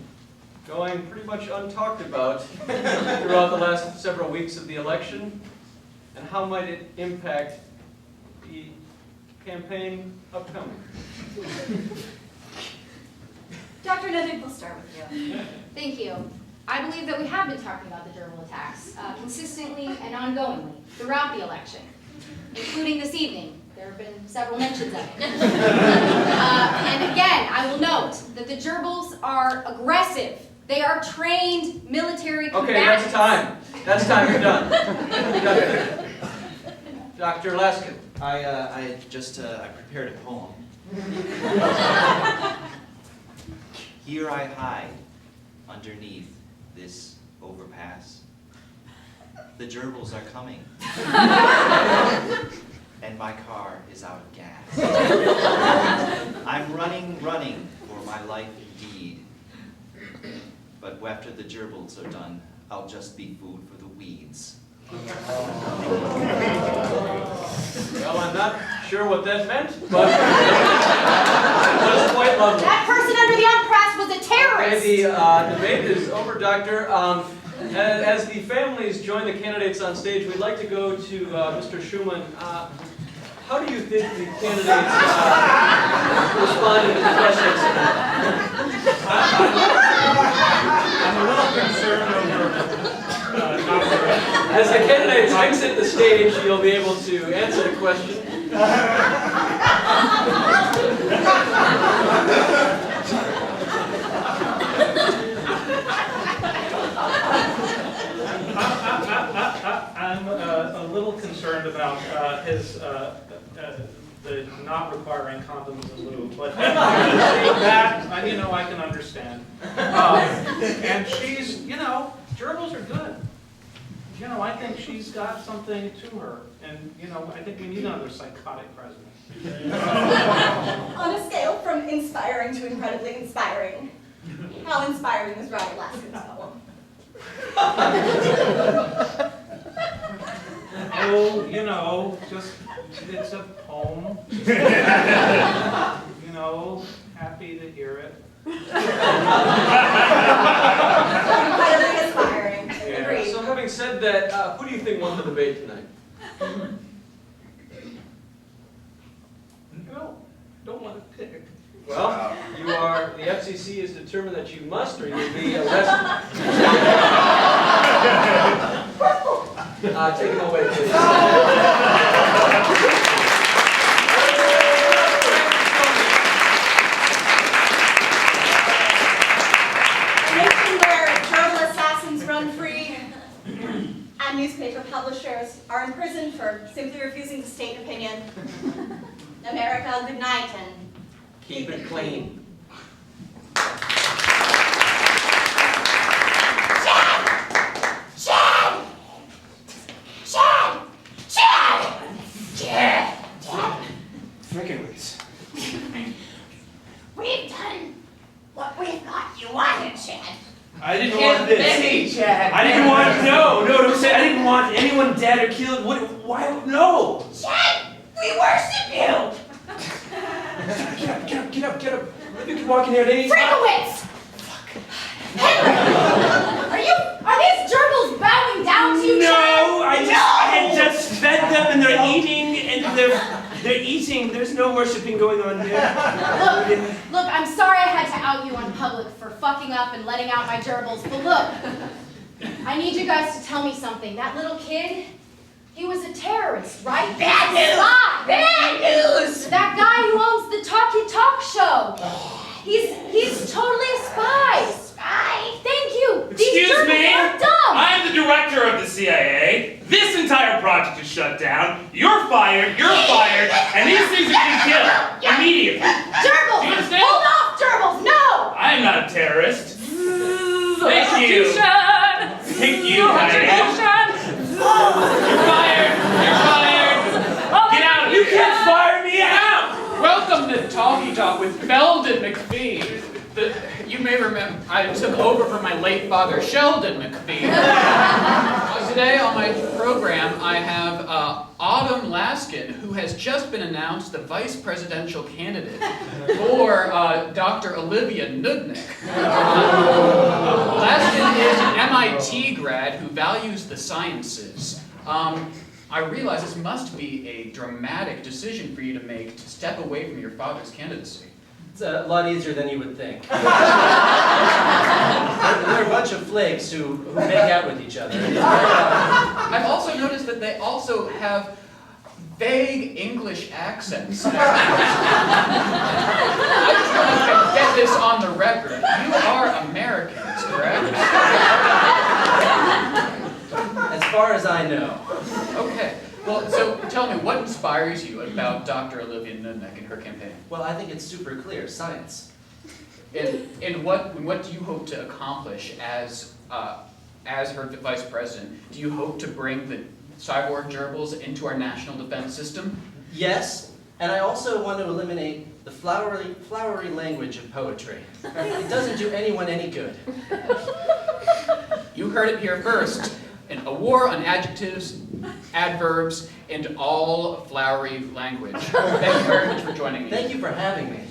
going pretty much untalked about throughout the last several weeks of the election, and how might it impact the campaign upcoming. Dr. Nudnik, we'll start with you. thank you. I believe that we have been talking about the gerbil attacks consistently and ongoingly throughout the election, including this evening. There have been several mentions of it. And again, I will note that the gerbils are aggressive. They are trained military combatants. Okay, that's time. That's time. You're done. You're done. Dr. Laskin. I prepared a poem. Here I hide underneath this overpass. The gerbils are coming. And my car is out of gas. I'm running for my life indeed. But after the gerbils are done, I'll just be food for the weeds. Well, I'm not sure what that meant, but it was quite lovely. That person under the arm press was a terrorist! Okay, the debate is over, Doctor. As the families join the candidates on stage, we'd like to go to Mr. Schumann. How do you think the candidates responded to the questions? I'm a little concerned over As the candidates exit the stage, you'll be able to answer the question. I'm a little concerned about the not requiring condoms and lube, but that, I can understand. And she's, gerbils are good. I think she's got something to her, and I think we need another psychotic president. On a scale from inspiring to incredibly inspiring, how inspiring was Robert Laskin's poem? Oh, just, it's a poem. Happy to hear it. Incredibly inspiring. Yeah. Agreed. So having said that, who do you think won the debate tonight? Don't want to pick. Well, the FCC is determined that you must or you'll be arrested. Take him away, please. And newspaper publishers are in prison for simply refusing to state an opinion right and Keep it clean. Frickin' Reese. We've done what we thought you wanted, Chad. I didn't want this. Any, Chad. I didn't want, no, don't say, I didn't want anyone dead or killed. What, why, no. Chad, we worship you. Get up. You can walk in here at any time. Frankowitz! Henry! Are these gerbils bowing down to you, No, Chad? I had just fed them and they're eating and they're eating. There's no worshiping going on here. Look, I'm sorry I had to out you in public for fucking up and letting out my gerbils, but look, I need you guys to tell me something. That little kid, he was a terrorist, right? Bad news! Bad news! That guy who owns the Talkie Talk show. He's totally a spy. Spy? Thank you. These Excuse gerbils me? are dumb. I'm the director of the CIA. This entire project is shut down. You're fired, and these things are getting killed immediately. Gerbils! Do you understand? Hold off, gerbils! No! I'm not a terrorist. Thank you. Thank you, guys. You're fired. Get out. You can't fire me out. Welcome to Talkie Talk with Belden McPhee. You may remember, I took over for my late father, Sheldon McPhee. Today on my program, I have Autumn Laskin, who has just been announced the vice presidential candidate for Dr. Olivia Nudnik. Laskin is an MIT grad who values the sciences. I realize this must be a dramatic decision for you to make to step away from your father's candidacy. It's a lot easier than you would think. They're a bunch of flakes who make out with each other. I've also noticed that they also have vague English accents. I try to get this on the record. You are Americans, correct? As far as I know. Okay. Well, so tell me, what inspires you about Dr. Olivia Nudnik and her campaign? Well, I think it's super clear, science. And what do you hope to accomplish as her vice president? Do you hope to bring the cyborg gerbils into our national defense system? Yes, and I also want to eliminate the flowery language of poetry. It doesn't do anyone any good. You heard it here first. A war on adjectives, adverbs, and all flowery language. Thank you very much for joining me. Thank you for having me.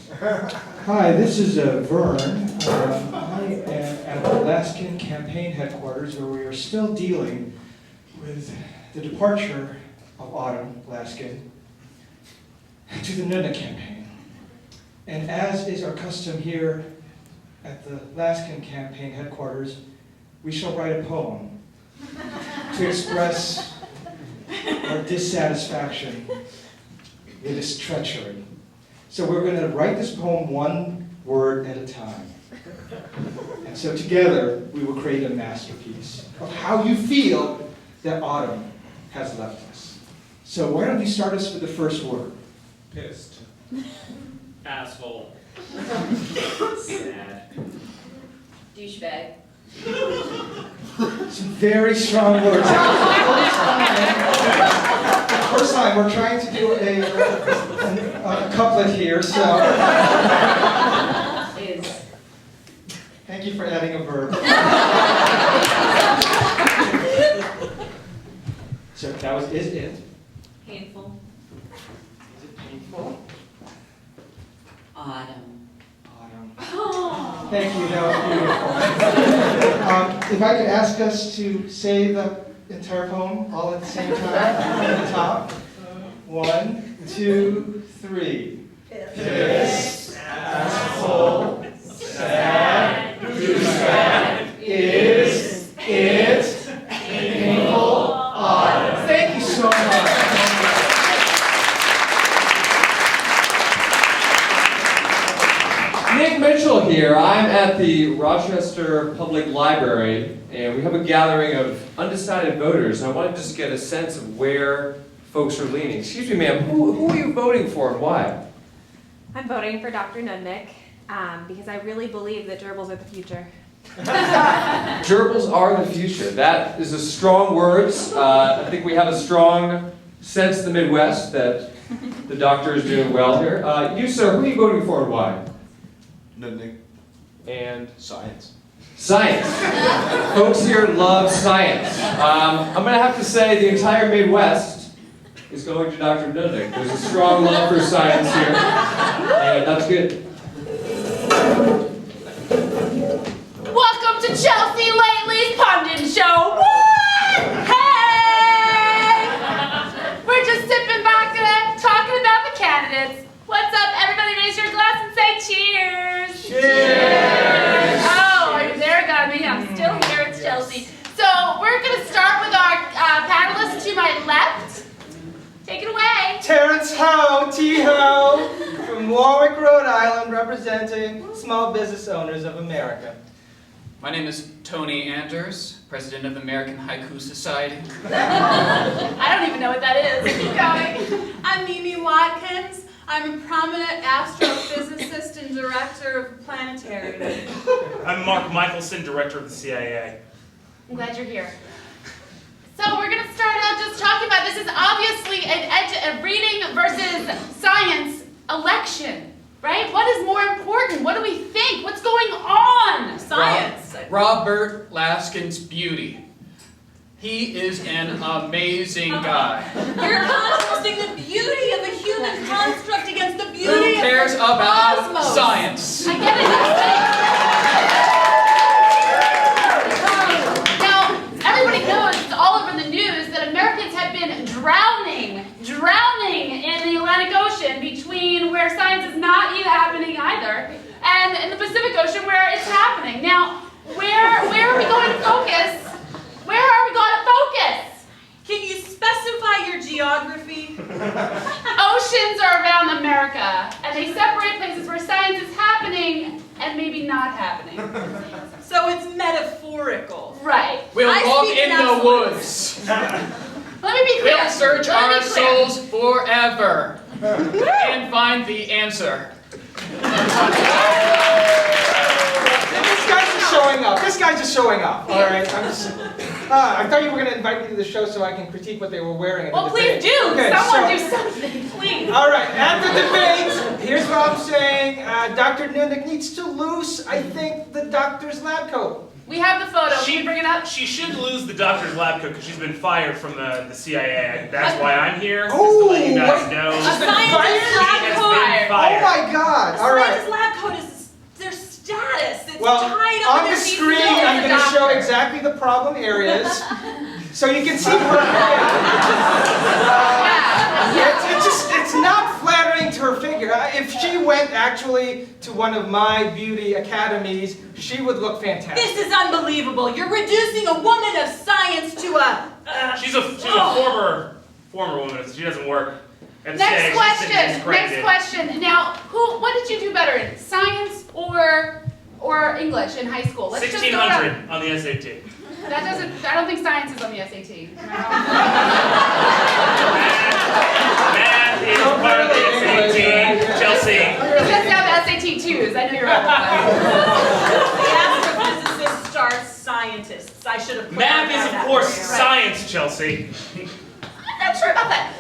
Hi, this is Vern. I am at the Laskin campaign headquarters where we are still dealing with the departure of Autumn Laskin to the Nudnik campaign. And as is our custom here at the Laskin campaign headquarters, we shall write a poem to express our dissatisfaction with this treachery. So we're going to write this poem one word at a time. And so together we will create a masterpiece of how you feel that Autumn has left us. So why don't you start us with the first word? Pissed. Asshole. Sad. Douchebag. Some very strong words. First time we're trying to do a couplet here, so. Thank you for adding a verb. So that was is it. Painful. Is it painful? Autumn. Thank you, that was beautiful. If I could ask us to say the entire poem all at the same time, at the top. 1, 2, 3. This asshole, sad, douchebag, is it painful autumn. Thank you so much. Nick Mitchell here. I'm at the Rochester Public Library, and we have a gathering of undecided voters. I wanted to just get a sense of where folks are leaning. Excuse me, ma'am, who are you voting for and why? I'm voting for Dr. Nudnik because I really believe that gerbils are the future. Gerbils are the future. That is a strong words. I think we have a strong sense in the Midwest that the doctor is doing well here. You, sir, who are you voting for and why? Nudnik. And? Science. Science. Folks here love science. I'm going to have to say the entire Midwest is going to Dr. Nudnik. There's a strong love for science here, and that's good. Welcome to Chelsea Lately's Pundit Show. What? Hey! We're just sipping vodka, talking about the candidates. What's up? Everybody raise your glass and say cheers. Cheers. Oh, are you there? Got me. I'm still here. It's Chelsea. So we're going to start with our panelists to my left. Take it away. Terrence Ho, T-Ho, from Warwick, Rhode Island, representing small business owners of America. My name is Tony Anders, president of the American Haiku Society. I don't even know what that is. Keep going. I'm Mimi Watkins. I'm a prominent astrophysicist and director of planetarium. I'm Mark Michelson, director of the CIA. I'm glad you're here. So we're going to start out just talking about, this is obviously a reading versus science election, right? What is more important? What do we think? What's going on? Science. Robert Laskin's beauty. He is an amazing guy. You're contrasting the beauty of a human construct against the beauty Who cares of the about cosmos. science? I get it. Now, everybody knows, it's all over the news, that Americans have been drowning in the Atlantic Ocean between where science is not happening either, and in the Pacific Ocean where it's happening. Now, where are we going to focus? Where are we going to focus? Can you specify your geography? Oceans are around America, and they separate places where science is happening and maybe not happening. So it's metaphorical. Right. We'll walk in the woods. Let me be clear. We'll search Let me our be clear. souls forever and find the answer. This guy's just showing up. This guy's just showing up. All right. I thought you were going to invite me to the show so I can critique what they were wearing at the Well, please debate. do. Okay, Someone do something, please. All right. At the debate, here's what I'm saying. Dr. Nudnik needs to lose, I think, the doctor's lab coat. We have the photo. Can you bring it up? She should lose the doctor's lab coat because she's been fired from the CIA. That's why I'm here, just to Oh, let you guys know. she's been fired? She has been fired. Oh my God! A All right. scientist lab coat is their status. It's Well, tied up on with the their screen, CEO I'm as a going to show doctor. exactly the problem areas, so you can see her it's not flattering to her figure. If she went actually to one of my beauty academies, she would look fantastic. This is unbelievable. You're reducing a woman of science to a... She's a former woman. She doesn't work. And Next question. Next discredited. question. Now, what did you do better in, science or English in high school? Let's just go around. 1600 on the SAT. That doesn't. I don't think science is on the SAT. Math is part of the SAT. Chelsea. It does have SAT twos. I know you're right. The astrophysicists are scientists. I should have Math clarified is, that of course, for you, right? science, Chelsea. I'm not sure about that.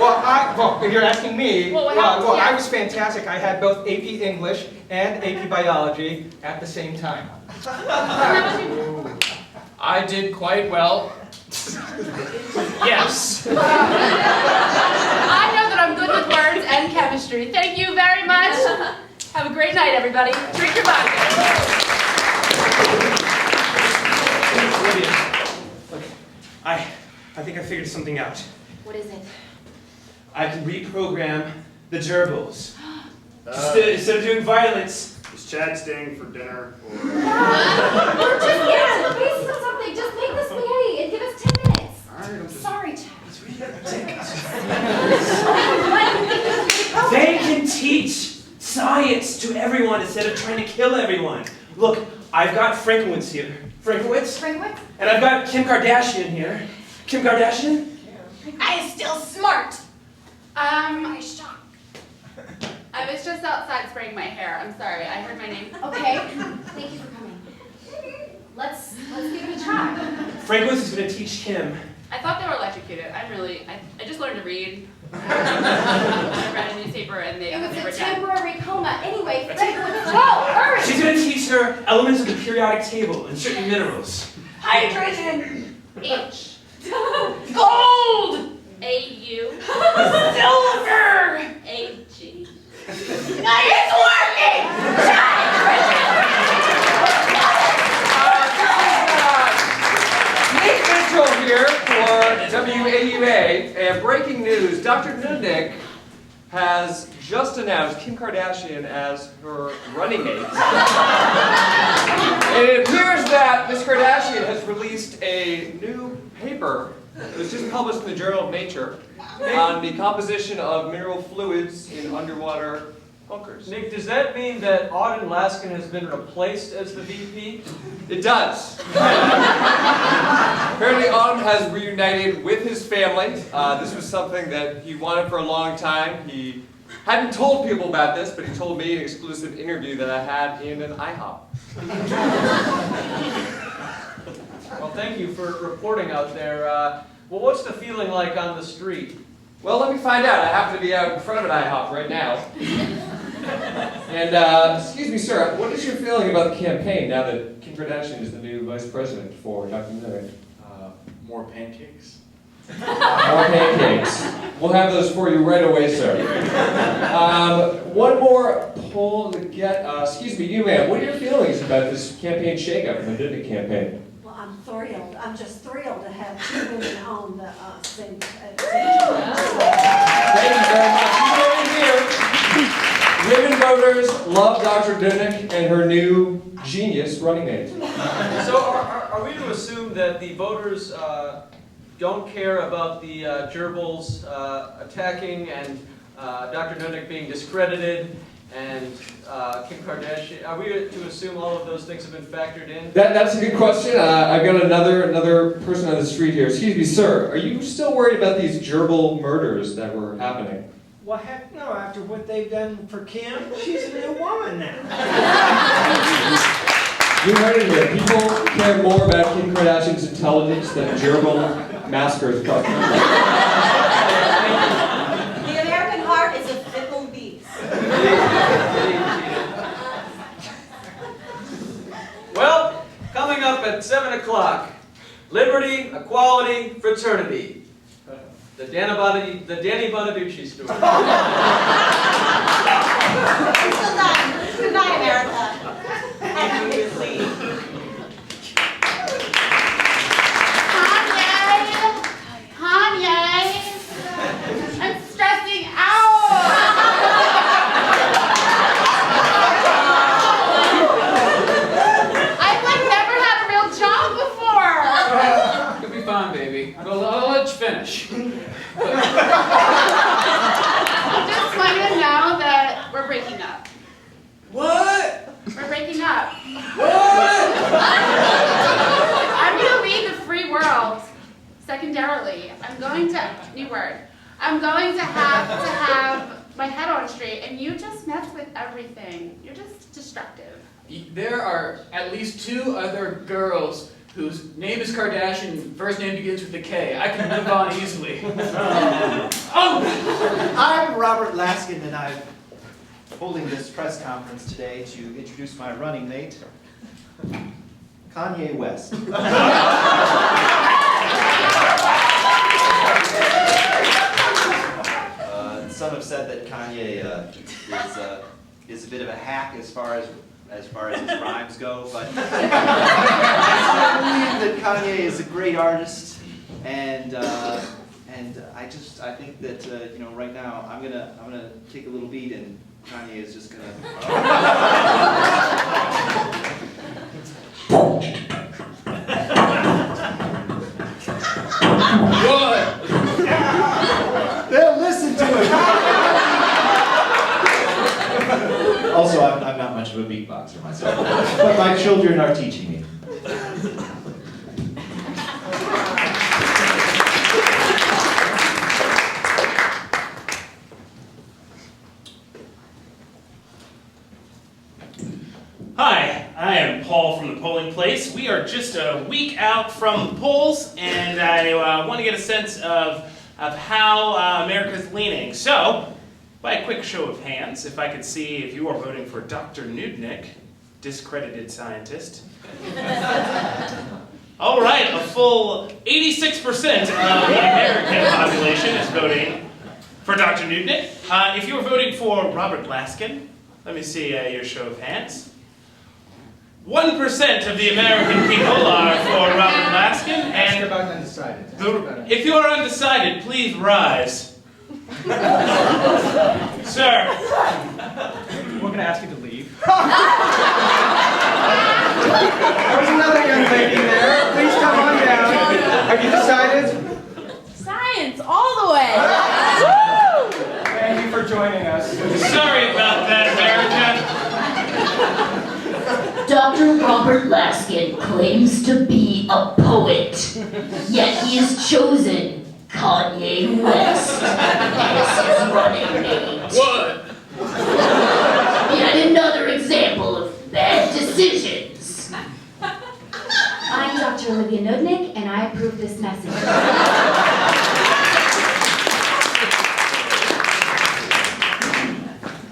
Well, if you're asking me, Well, what happened? I Yeah. was fantastic. I had both AP English and AP Biology at the same time. I did quite well. Yes. I know that I'm good with words and chemistry. Thank you very much. Have a great night, everybody. Drink your vodka. I think I figured something out. What is it? I can reprogram the gerbils. Instead of doing violence. Is Chad staying for dinner? Or just get on the basis of something. Just make the spaghetti and give us 10 minutes. I'm Sorry, Chad. They can teach science to everyone instead of trying to kill everyone. Look, I've got Frankowitz here. Frankowitz? And I've got Kim Kardashian here. Kim Kardashian? I is still smart. I shock. I was just outside spraying my hair. I'm sorry. I heard my name. Okay, thank you for coming. Let's give it a try. Francois is going to teach Kim. I thought they were electrocuted. I just learned to read. I read a newspaper and they It was were a dead. temporary coma. Anyway, Franklin, go! Hurry! She's going to teach her elements of the periodic table and certain minerals. Hydrogen. H. Gold. A-U. Silver. A-G. It's working! Nate Mitchell here for WAUA, and breaking news, Dr. Nundick has just announced Kim Kardashian as her running mate. And it appears that Ms. Kardashian has released a new paper that was just published in the Journal of Nature on the composition of mineral fluids in underwater bunkers. Nick, does that mean that Auden Laskin has been replaced as the VP? It does. Apparently Autumn has reunited with his family. This was something that he wanted for a long time. He hadn't told people about this, but he told me in an exclusive interview that I had in an IHOP. Well, thank you for reporting out there. Well, what's the feeling like on the street? Well, let me find out. I happen to be out in front of an IHOP right now. And, excuse me, sir, what is your feeling about the campaign now that Kim Kardashian is the new vice president for Dr. Nundick? More pancakes. More pancakes. We'll have those for you right away, sir. One more poll to get. Excuse me, you ma'am, what are your feelings about this campaign shakeup in the Nundick campaign? Well, I'm thrilled. I'm just thrilled to have two women on the same. Thank you very much. You heard it here. Women voters love Dr. Nundick and her new genius running mate. So are we to assume that the voters don't care about the gerbils attacking and Dr. Nundick being discredited and Kim Kardashian? Are we to assume all of those things have been factored in? That's a good question. I've got another person on the street here. Excuse me, sir. Are you still worried about these gerbil murders that were happening? Well, heck no, after what they've done for Kim, she's a new woman now. You heard it here. People care more about Kim Kardashian's intelligence than gerbil massacres across the country. The American heart is a fickle beast. Well, coming up at 7 o'clock, liberty, equality, fraternity. The Danny Bonaducci story. Until then, good night, America. And you please. Kanye! I'm stressing out! I've never had a real job before! You'll be fine, baby. I'll let you finish. Just want you to know that we're breaking up. What? We're breaking up. What? I'm going to lead the free world. Secondarily, I'm going to, new word, I'm going to have my head on straight, and you just mess with everything. You're just destructive. There are at least 2 other girls whose name is Kardashian, first name begins with a K. I can live on easily. I'm Robert Laskin, and I'm holding this press conference today to introduce my running mate, Kanye West. Some have said that Kanye is a bit of a hack as far as his rhymes go, but I believe that Kanye is a great artist, and I think that right now I'm gonna take a little beat, and Kanye is just gonna. What? They'll listen to it. Also, I'm not much of a beatboxer myself, but my children are teaching me. Hi, I am Paul from the polling place. We are just a week out from the polls, and I want to get a sense of how America's leaning. So, by a quick show of hands, if I could see if you are voting for Dr. Nudnik, discredited scientist. All right, a full 86% of the American population is voting for Dr. Nudnik. If you are voting for Robert Laskin, let me see your show of hands. 1% of the American people are for Robert Laskin, and about undecided. if you are undecided, please rise. Sir. We're going to ask you to leave. There's another young lady there. Please come on down. Have you decided? Science, all the way. Thank you for joining us. Sorry about that, America. Dr. Robert Laskin claims to be a poet, yet he has chosen Kanye West as his running mate. What? Yet another example of bad decisions. I'm Dr. Olivia Nudnik, and I approve this message.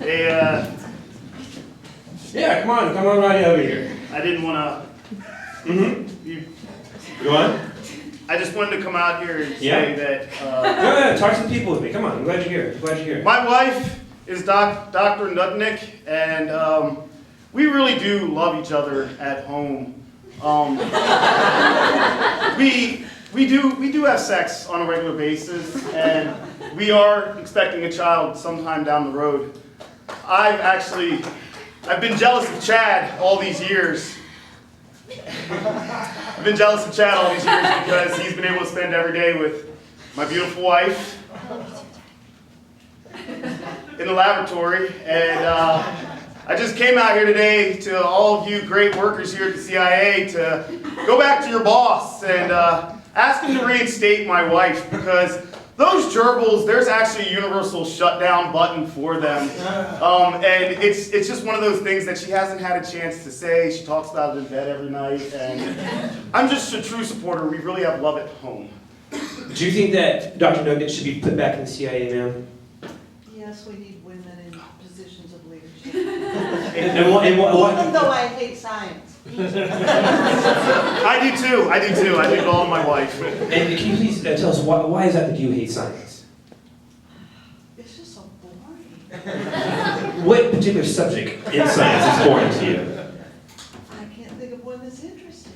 Hey, Yeah, come on right over here. I didn't want to. Go on. I just wanted to come out here and Yeah? say that. No, talk to the people with me. Come on, I'm glad you're here. My wife is Dr. Nudnik, and we really do love each other at home. We do have sex on a regular basis, and we are expecting a child sometime down the road. I've been jealous of Chad all these years. I've been jealous of Chad all these years because he's been able to spend every day with my beautiful wife in the laboratory. And I just came out here today to all of you great workers here at the CIA to go back to your boss and ask him to reinstate my wife, because those gerbils, there's actually a universal shutdown button for them. And it's just one of those things that she hasn't had a chance to say. She talks about it in bed every night, and I'm just a true supporter. We really have love at home. Do you think that Dr. Nugget should be put back in the CIA, ma'am? Yes, we need women in positions of leadership. And what? Even though I hate science. I do too. I do it all to my wife. And can you please tell us why is that you hate science? It's just so boring. What particular subject in science is boring to you? I can't think of one that's interesting.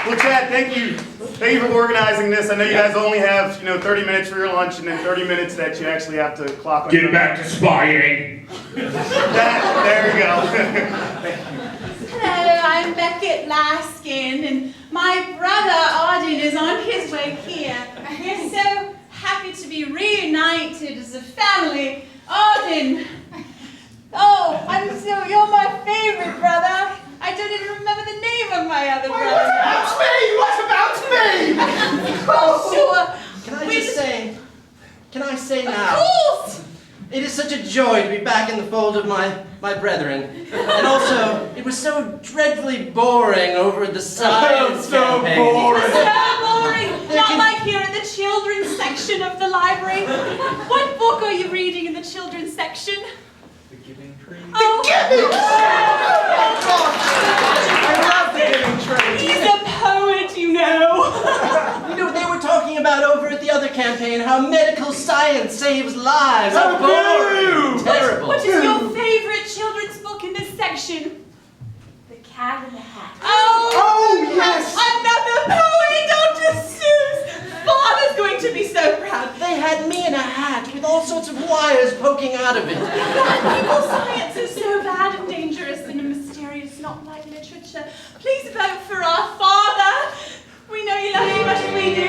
Well, Chad, thank you for organizing this. I know you guys only have 30 minutes for your lunch and then 30 minutes that you actually have to clock on. Get back to spying. There you go. Hello, I'm Beckett Laskin, and my brother Arden is on his way here. We're so happy to be reunited as a family. Arden! Oh, you're my favorite brother. I don't even remember the name of my other brother. What about me? Oh, sure. Can I say now? Of course! It is such a joy to be back in the fold of my brethren. And also, it was so dreadfully boring over the science campaign. It was so boring. Not like here in the children's section of the library. What book are you reading in the children's section? The Giving Tree. Oh, I love The Giving Tree. He's a poet, you know. They were talking about over at the other campaign how medical science saves lives. How boring. Terrible. What is your favorite children's book in this section? The Cat in the Hat. Oh yes! Another poet, Dr. Seuss! Father's going to be so proud. They had me in a hat with all sorts of wires poking out of it. People science is so bad and dangerous in a mysterious, not like literature. Please vote for our father. We know you love him as much as we do.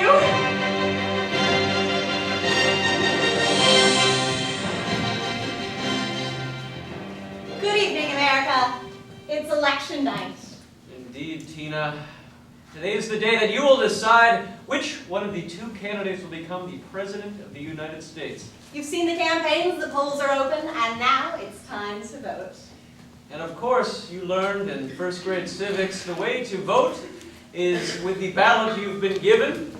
Good evening, America. It's election night. Indeed, Tina. Today is the day that you will decide which one of the two candidates will become the President of the United States. You've seen the campaigns, the polls are open, and now it's time to vote. And of course, you learned in first grade civics, the way to vote is with the ballot you've been given.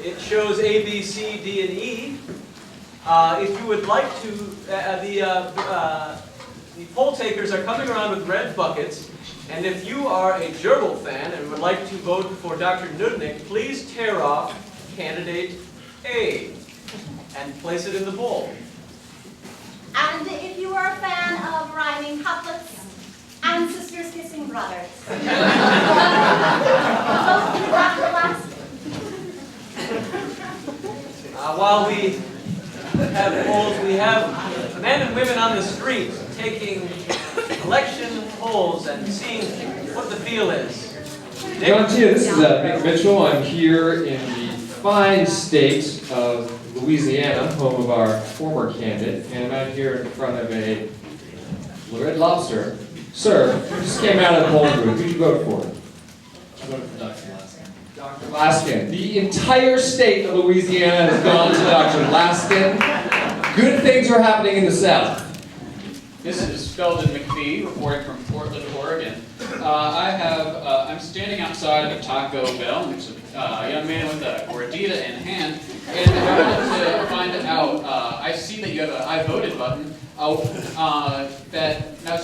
It shows A, B, C, D, and E. If you would like to, the poll takers are coming around with red buckets, and if you are a gerbil fan and would like to vote for Dr. Nudnik, please tear off candidate A and place it in the bowl. And if you are a fan of rhyming couplets and sisters kissing brothers, vote for Dr. Laskin. While we have polls, we have men and women on the street taking election polls and seeing what the feel is. John Tia, this is Nick Mitchell. I'm here in the fine state of Louisiana, home of our former candidate, and I'm out here in front of a Red Lobster. Sir, you just came out of the polling booth. Who did you vote for? I voted for Dr. Laskin. Dr. Laskin. The entire state of Louisiana has gone to Dr. Laskin. Good things are happening in the South. This is Sheldon McPhee, reporting from Portland, Oregon. I'm standing outside of a Taco Bell, and there's a young man with a gordita in hand, and I wanted to find out, I see that you have a I voted button, I was just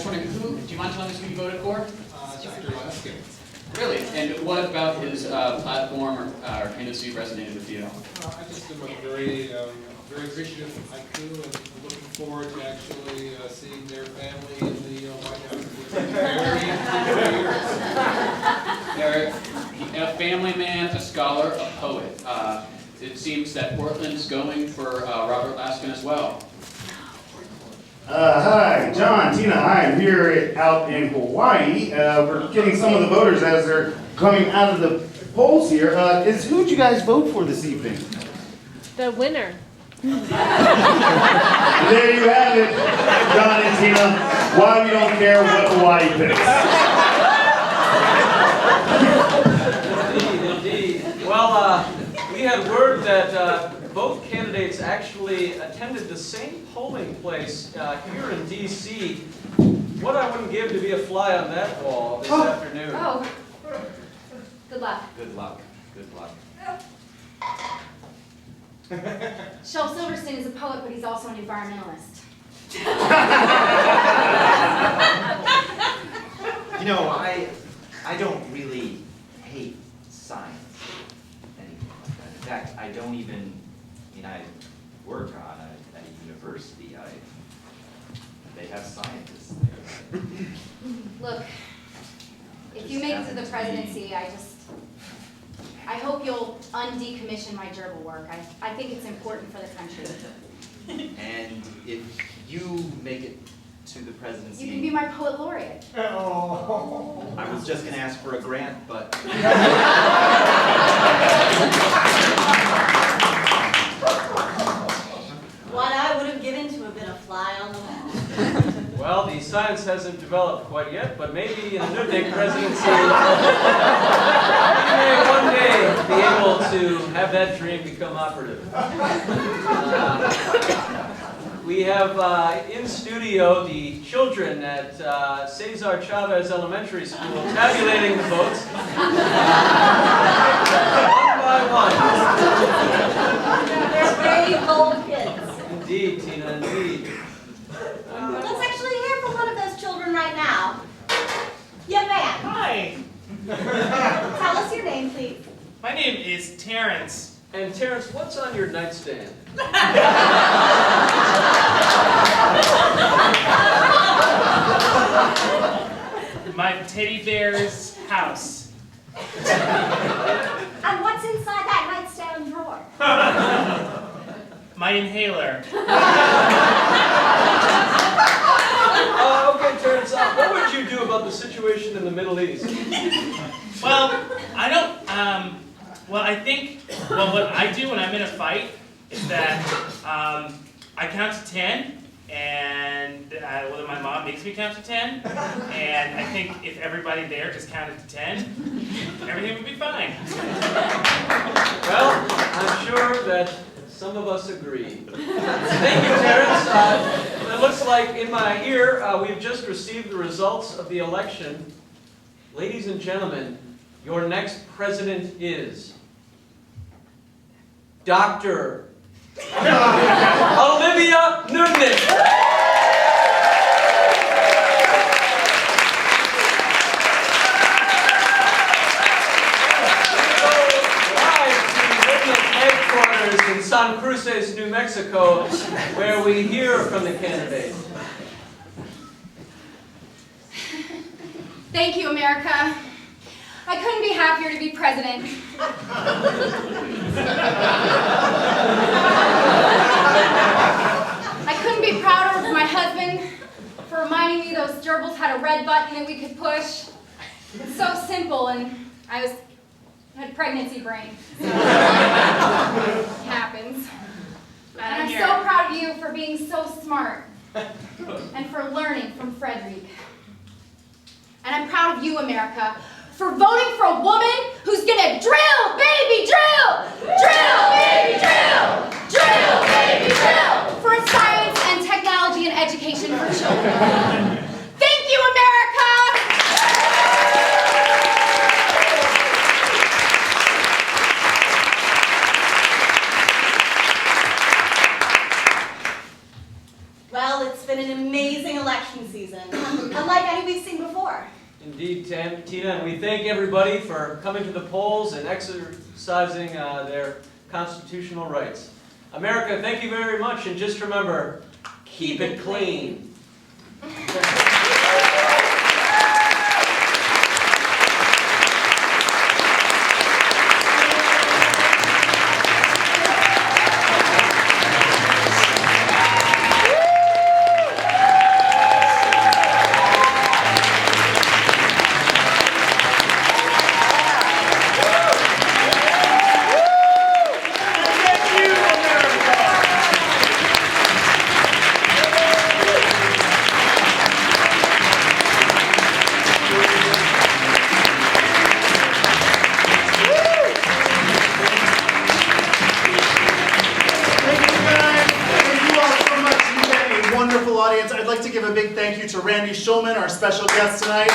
wondering, do you mind telling us who you voted for? Dr. Laskin. Really? And what about his platform or candidacy resonated with you? I just am very appreciative of haiku and looking forward to actually seeing their family in the White House in Eric, a family man, a scholar, a poet. It seems that Portland's going for Robert Laskin as well. Hi, John, Tina, I'm here out in Hawaii. We're getting some of the voters as they're coming out of the polls here. Who'd you guys vote for this evening? The winner. There you have it, John and Tina. Why we don't care what Hawaii picks. Indeed. Well, we had word that both candidates actually attended the same polling place here in D.C. What I wouldn't give to be a fly on that wall this afternoon. Oh, good luck. Good luck. Good luck. Shel Silverstein is a poet, but he's also an environmentalist. You know, I don't really hate science, anything like that. In fact, I don't even, I work on a university. They have scientists there. Look, if you make it to the presidency, I hope you'll undecommission my gerbil work. I think it's important for the country. And if you make it to the presidency... You can be my poet laureate. Oh. I was just going to ask for a grant, but... What I would have given to have been a fly on the wall. Well, the science hasn't developed quite yet, but maybe in the Nudnik presidency, we may one day be able to have that dream become operative. We have in studio the children at Cesar Chavez Elementary School tabulating the votes one by one. They're brave old kids. Indeed, Tina, indeed. Let's actually hear from one of those children right now. Young man. Hi. Tell us your name, please. My name is Terrence. And Terrence, what's on your nightstand? My teddy bear's house. And what's inside that nightstand drawer? My inhaler. Okay, Terrence, what would you do about the situation in the Middle East? Well, I don't, what I do when I'm in a fight is that I count to 10, and well, my mom makes me count to 10, and I think if everybody there just counted to 10, everything would be fine. Well, I'm sure that some of us agree. Thank you, Terrence. It looks like in my ear, we've just received the results of the election. Ladies and gentlemen, your next president is Dr. Olivia Nunez. In San Cruces, New Mexico, where we hear from the candidate. Thank you, America. I couldn't be happier to be president. I couldn't be prouder of my husband for reminding me those gerbils had a red button that we could push. It's so simple, and I had pregnancy brain. It happens. And I'm so proud of you for being so smart and for learning from Frederick. And I'm proud of you, America, for voting for a woman who's gonna drill, baby, drill! Drill, baby, drill! Drill, baby, drill! For science and technology and education for children. Thank you, America! Well, it's been an amazing election season, unlike any we've seen before. Indeed, Tina, and we thank everybody for coming to the polls and exercising their constitutional rights. America, thank you very much, and just remember, keep it clean. I'd like to give a big thank you to Randy Schulman, our special guest tonight.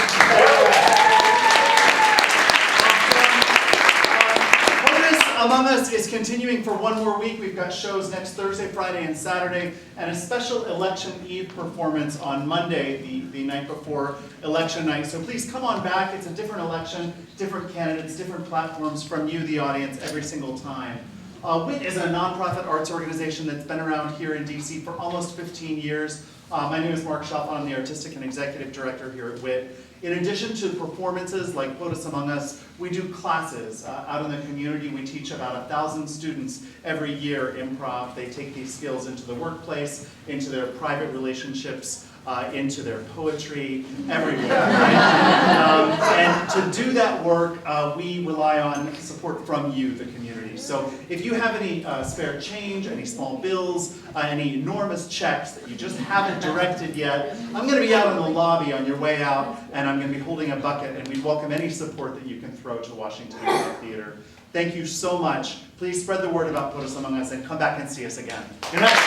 POTUS Among Us is continuing for one more week. We've got shows next Thursday, Friday, and Saturday, and a special Election Eve performance on Monday, the night before election night. So please come on back. It's a different election, different candidates, different platforms from you, the audience, every single time. WIT is a nonprofit arts organization that's been around here in DC for almost 15 years. My name is Mark Schaffer. I'm the Artistic and Executive Director here at WIT. In addition to performances like POTUS Among Us, we do classes out in the community. We teach about 1,000 students every year improv. They take these skills into the workplace, into their private relationships, into their poetry, everywhere. Right? And to do that work, we rely on support from you, the community. So if you have any spare change, any small bills, any enormous checks that you just haven't directed yet, I'm going to be out in the lobby on your way out, and I'm going to be holding a bucket, and we welcome any support that you can throw to Washington Theater. Thank you so much. Please spread the word about POTUS Among Us and come back and see us again. Good night.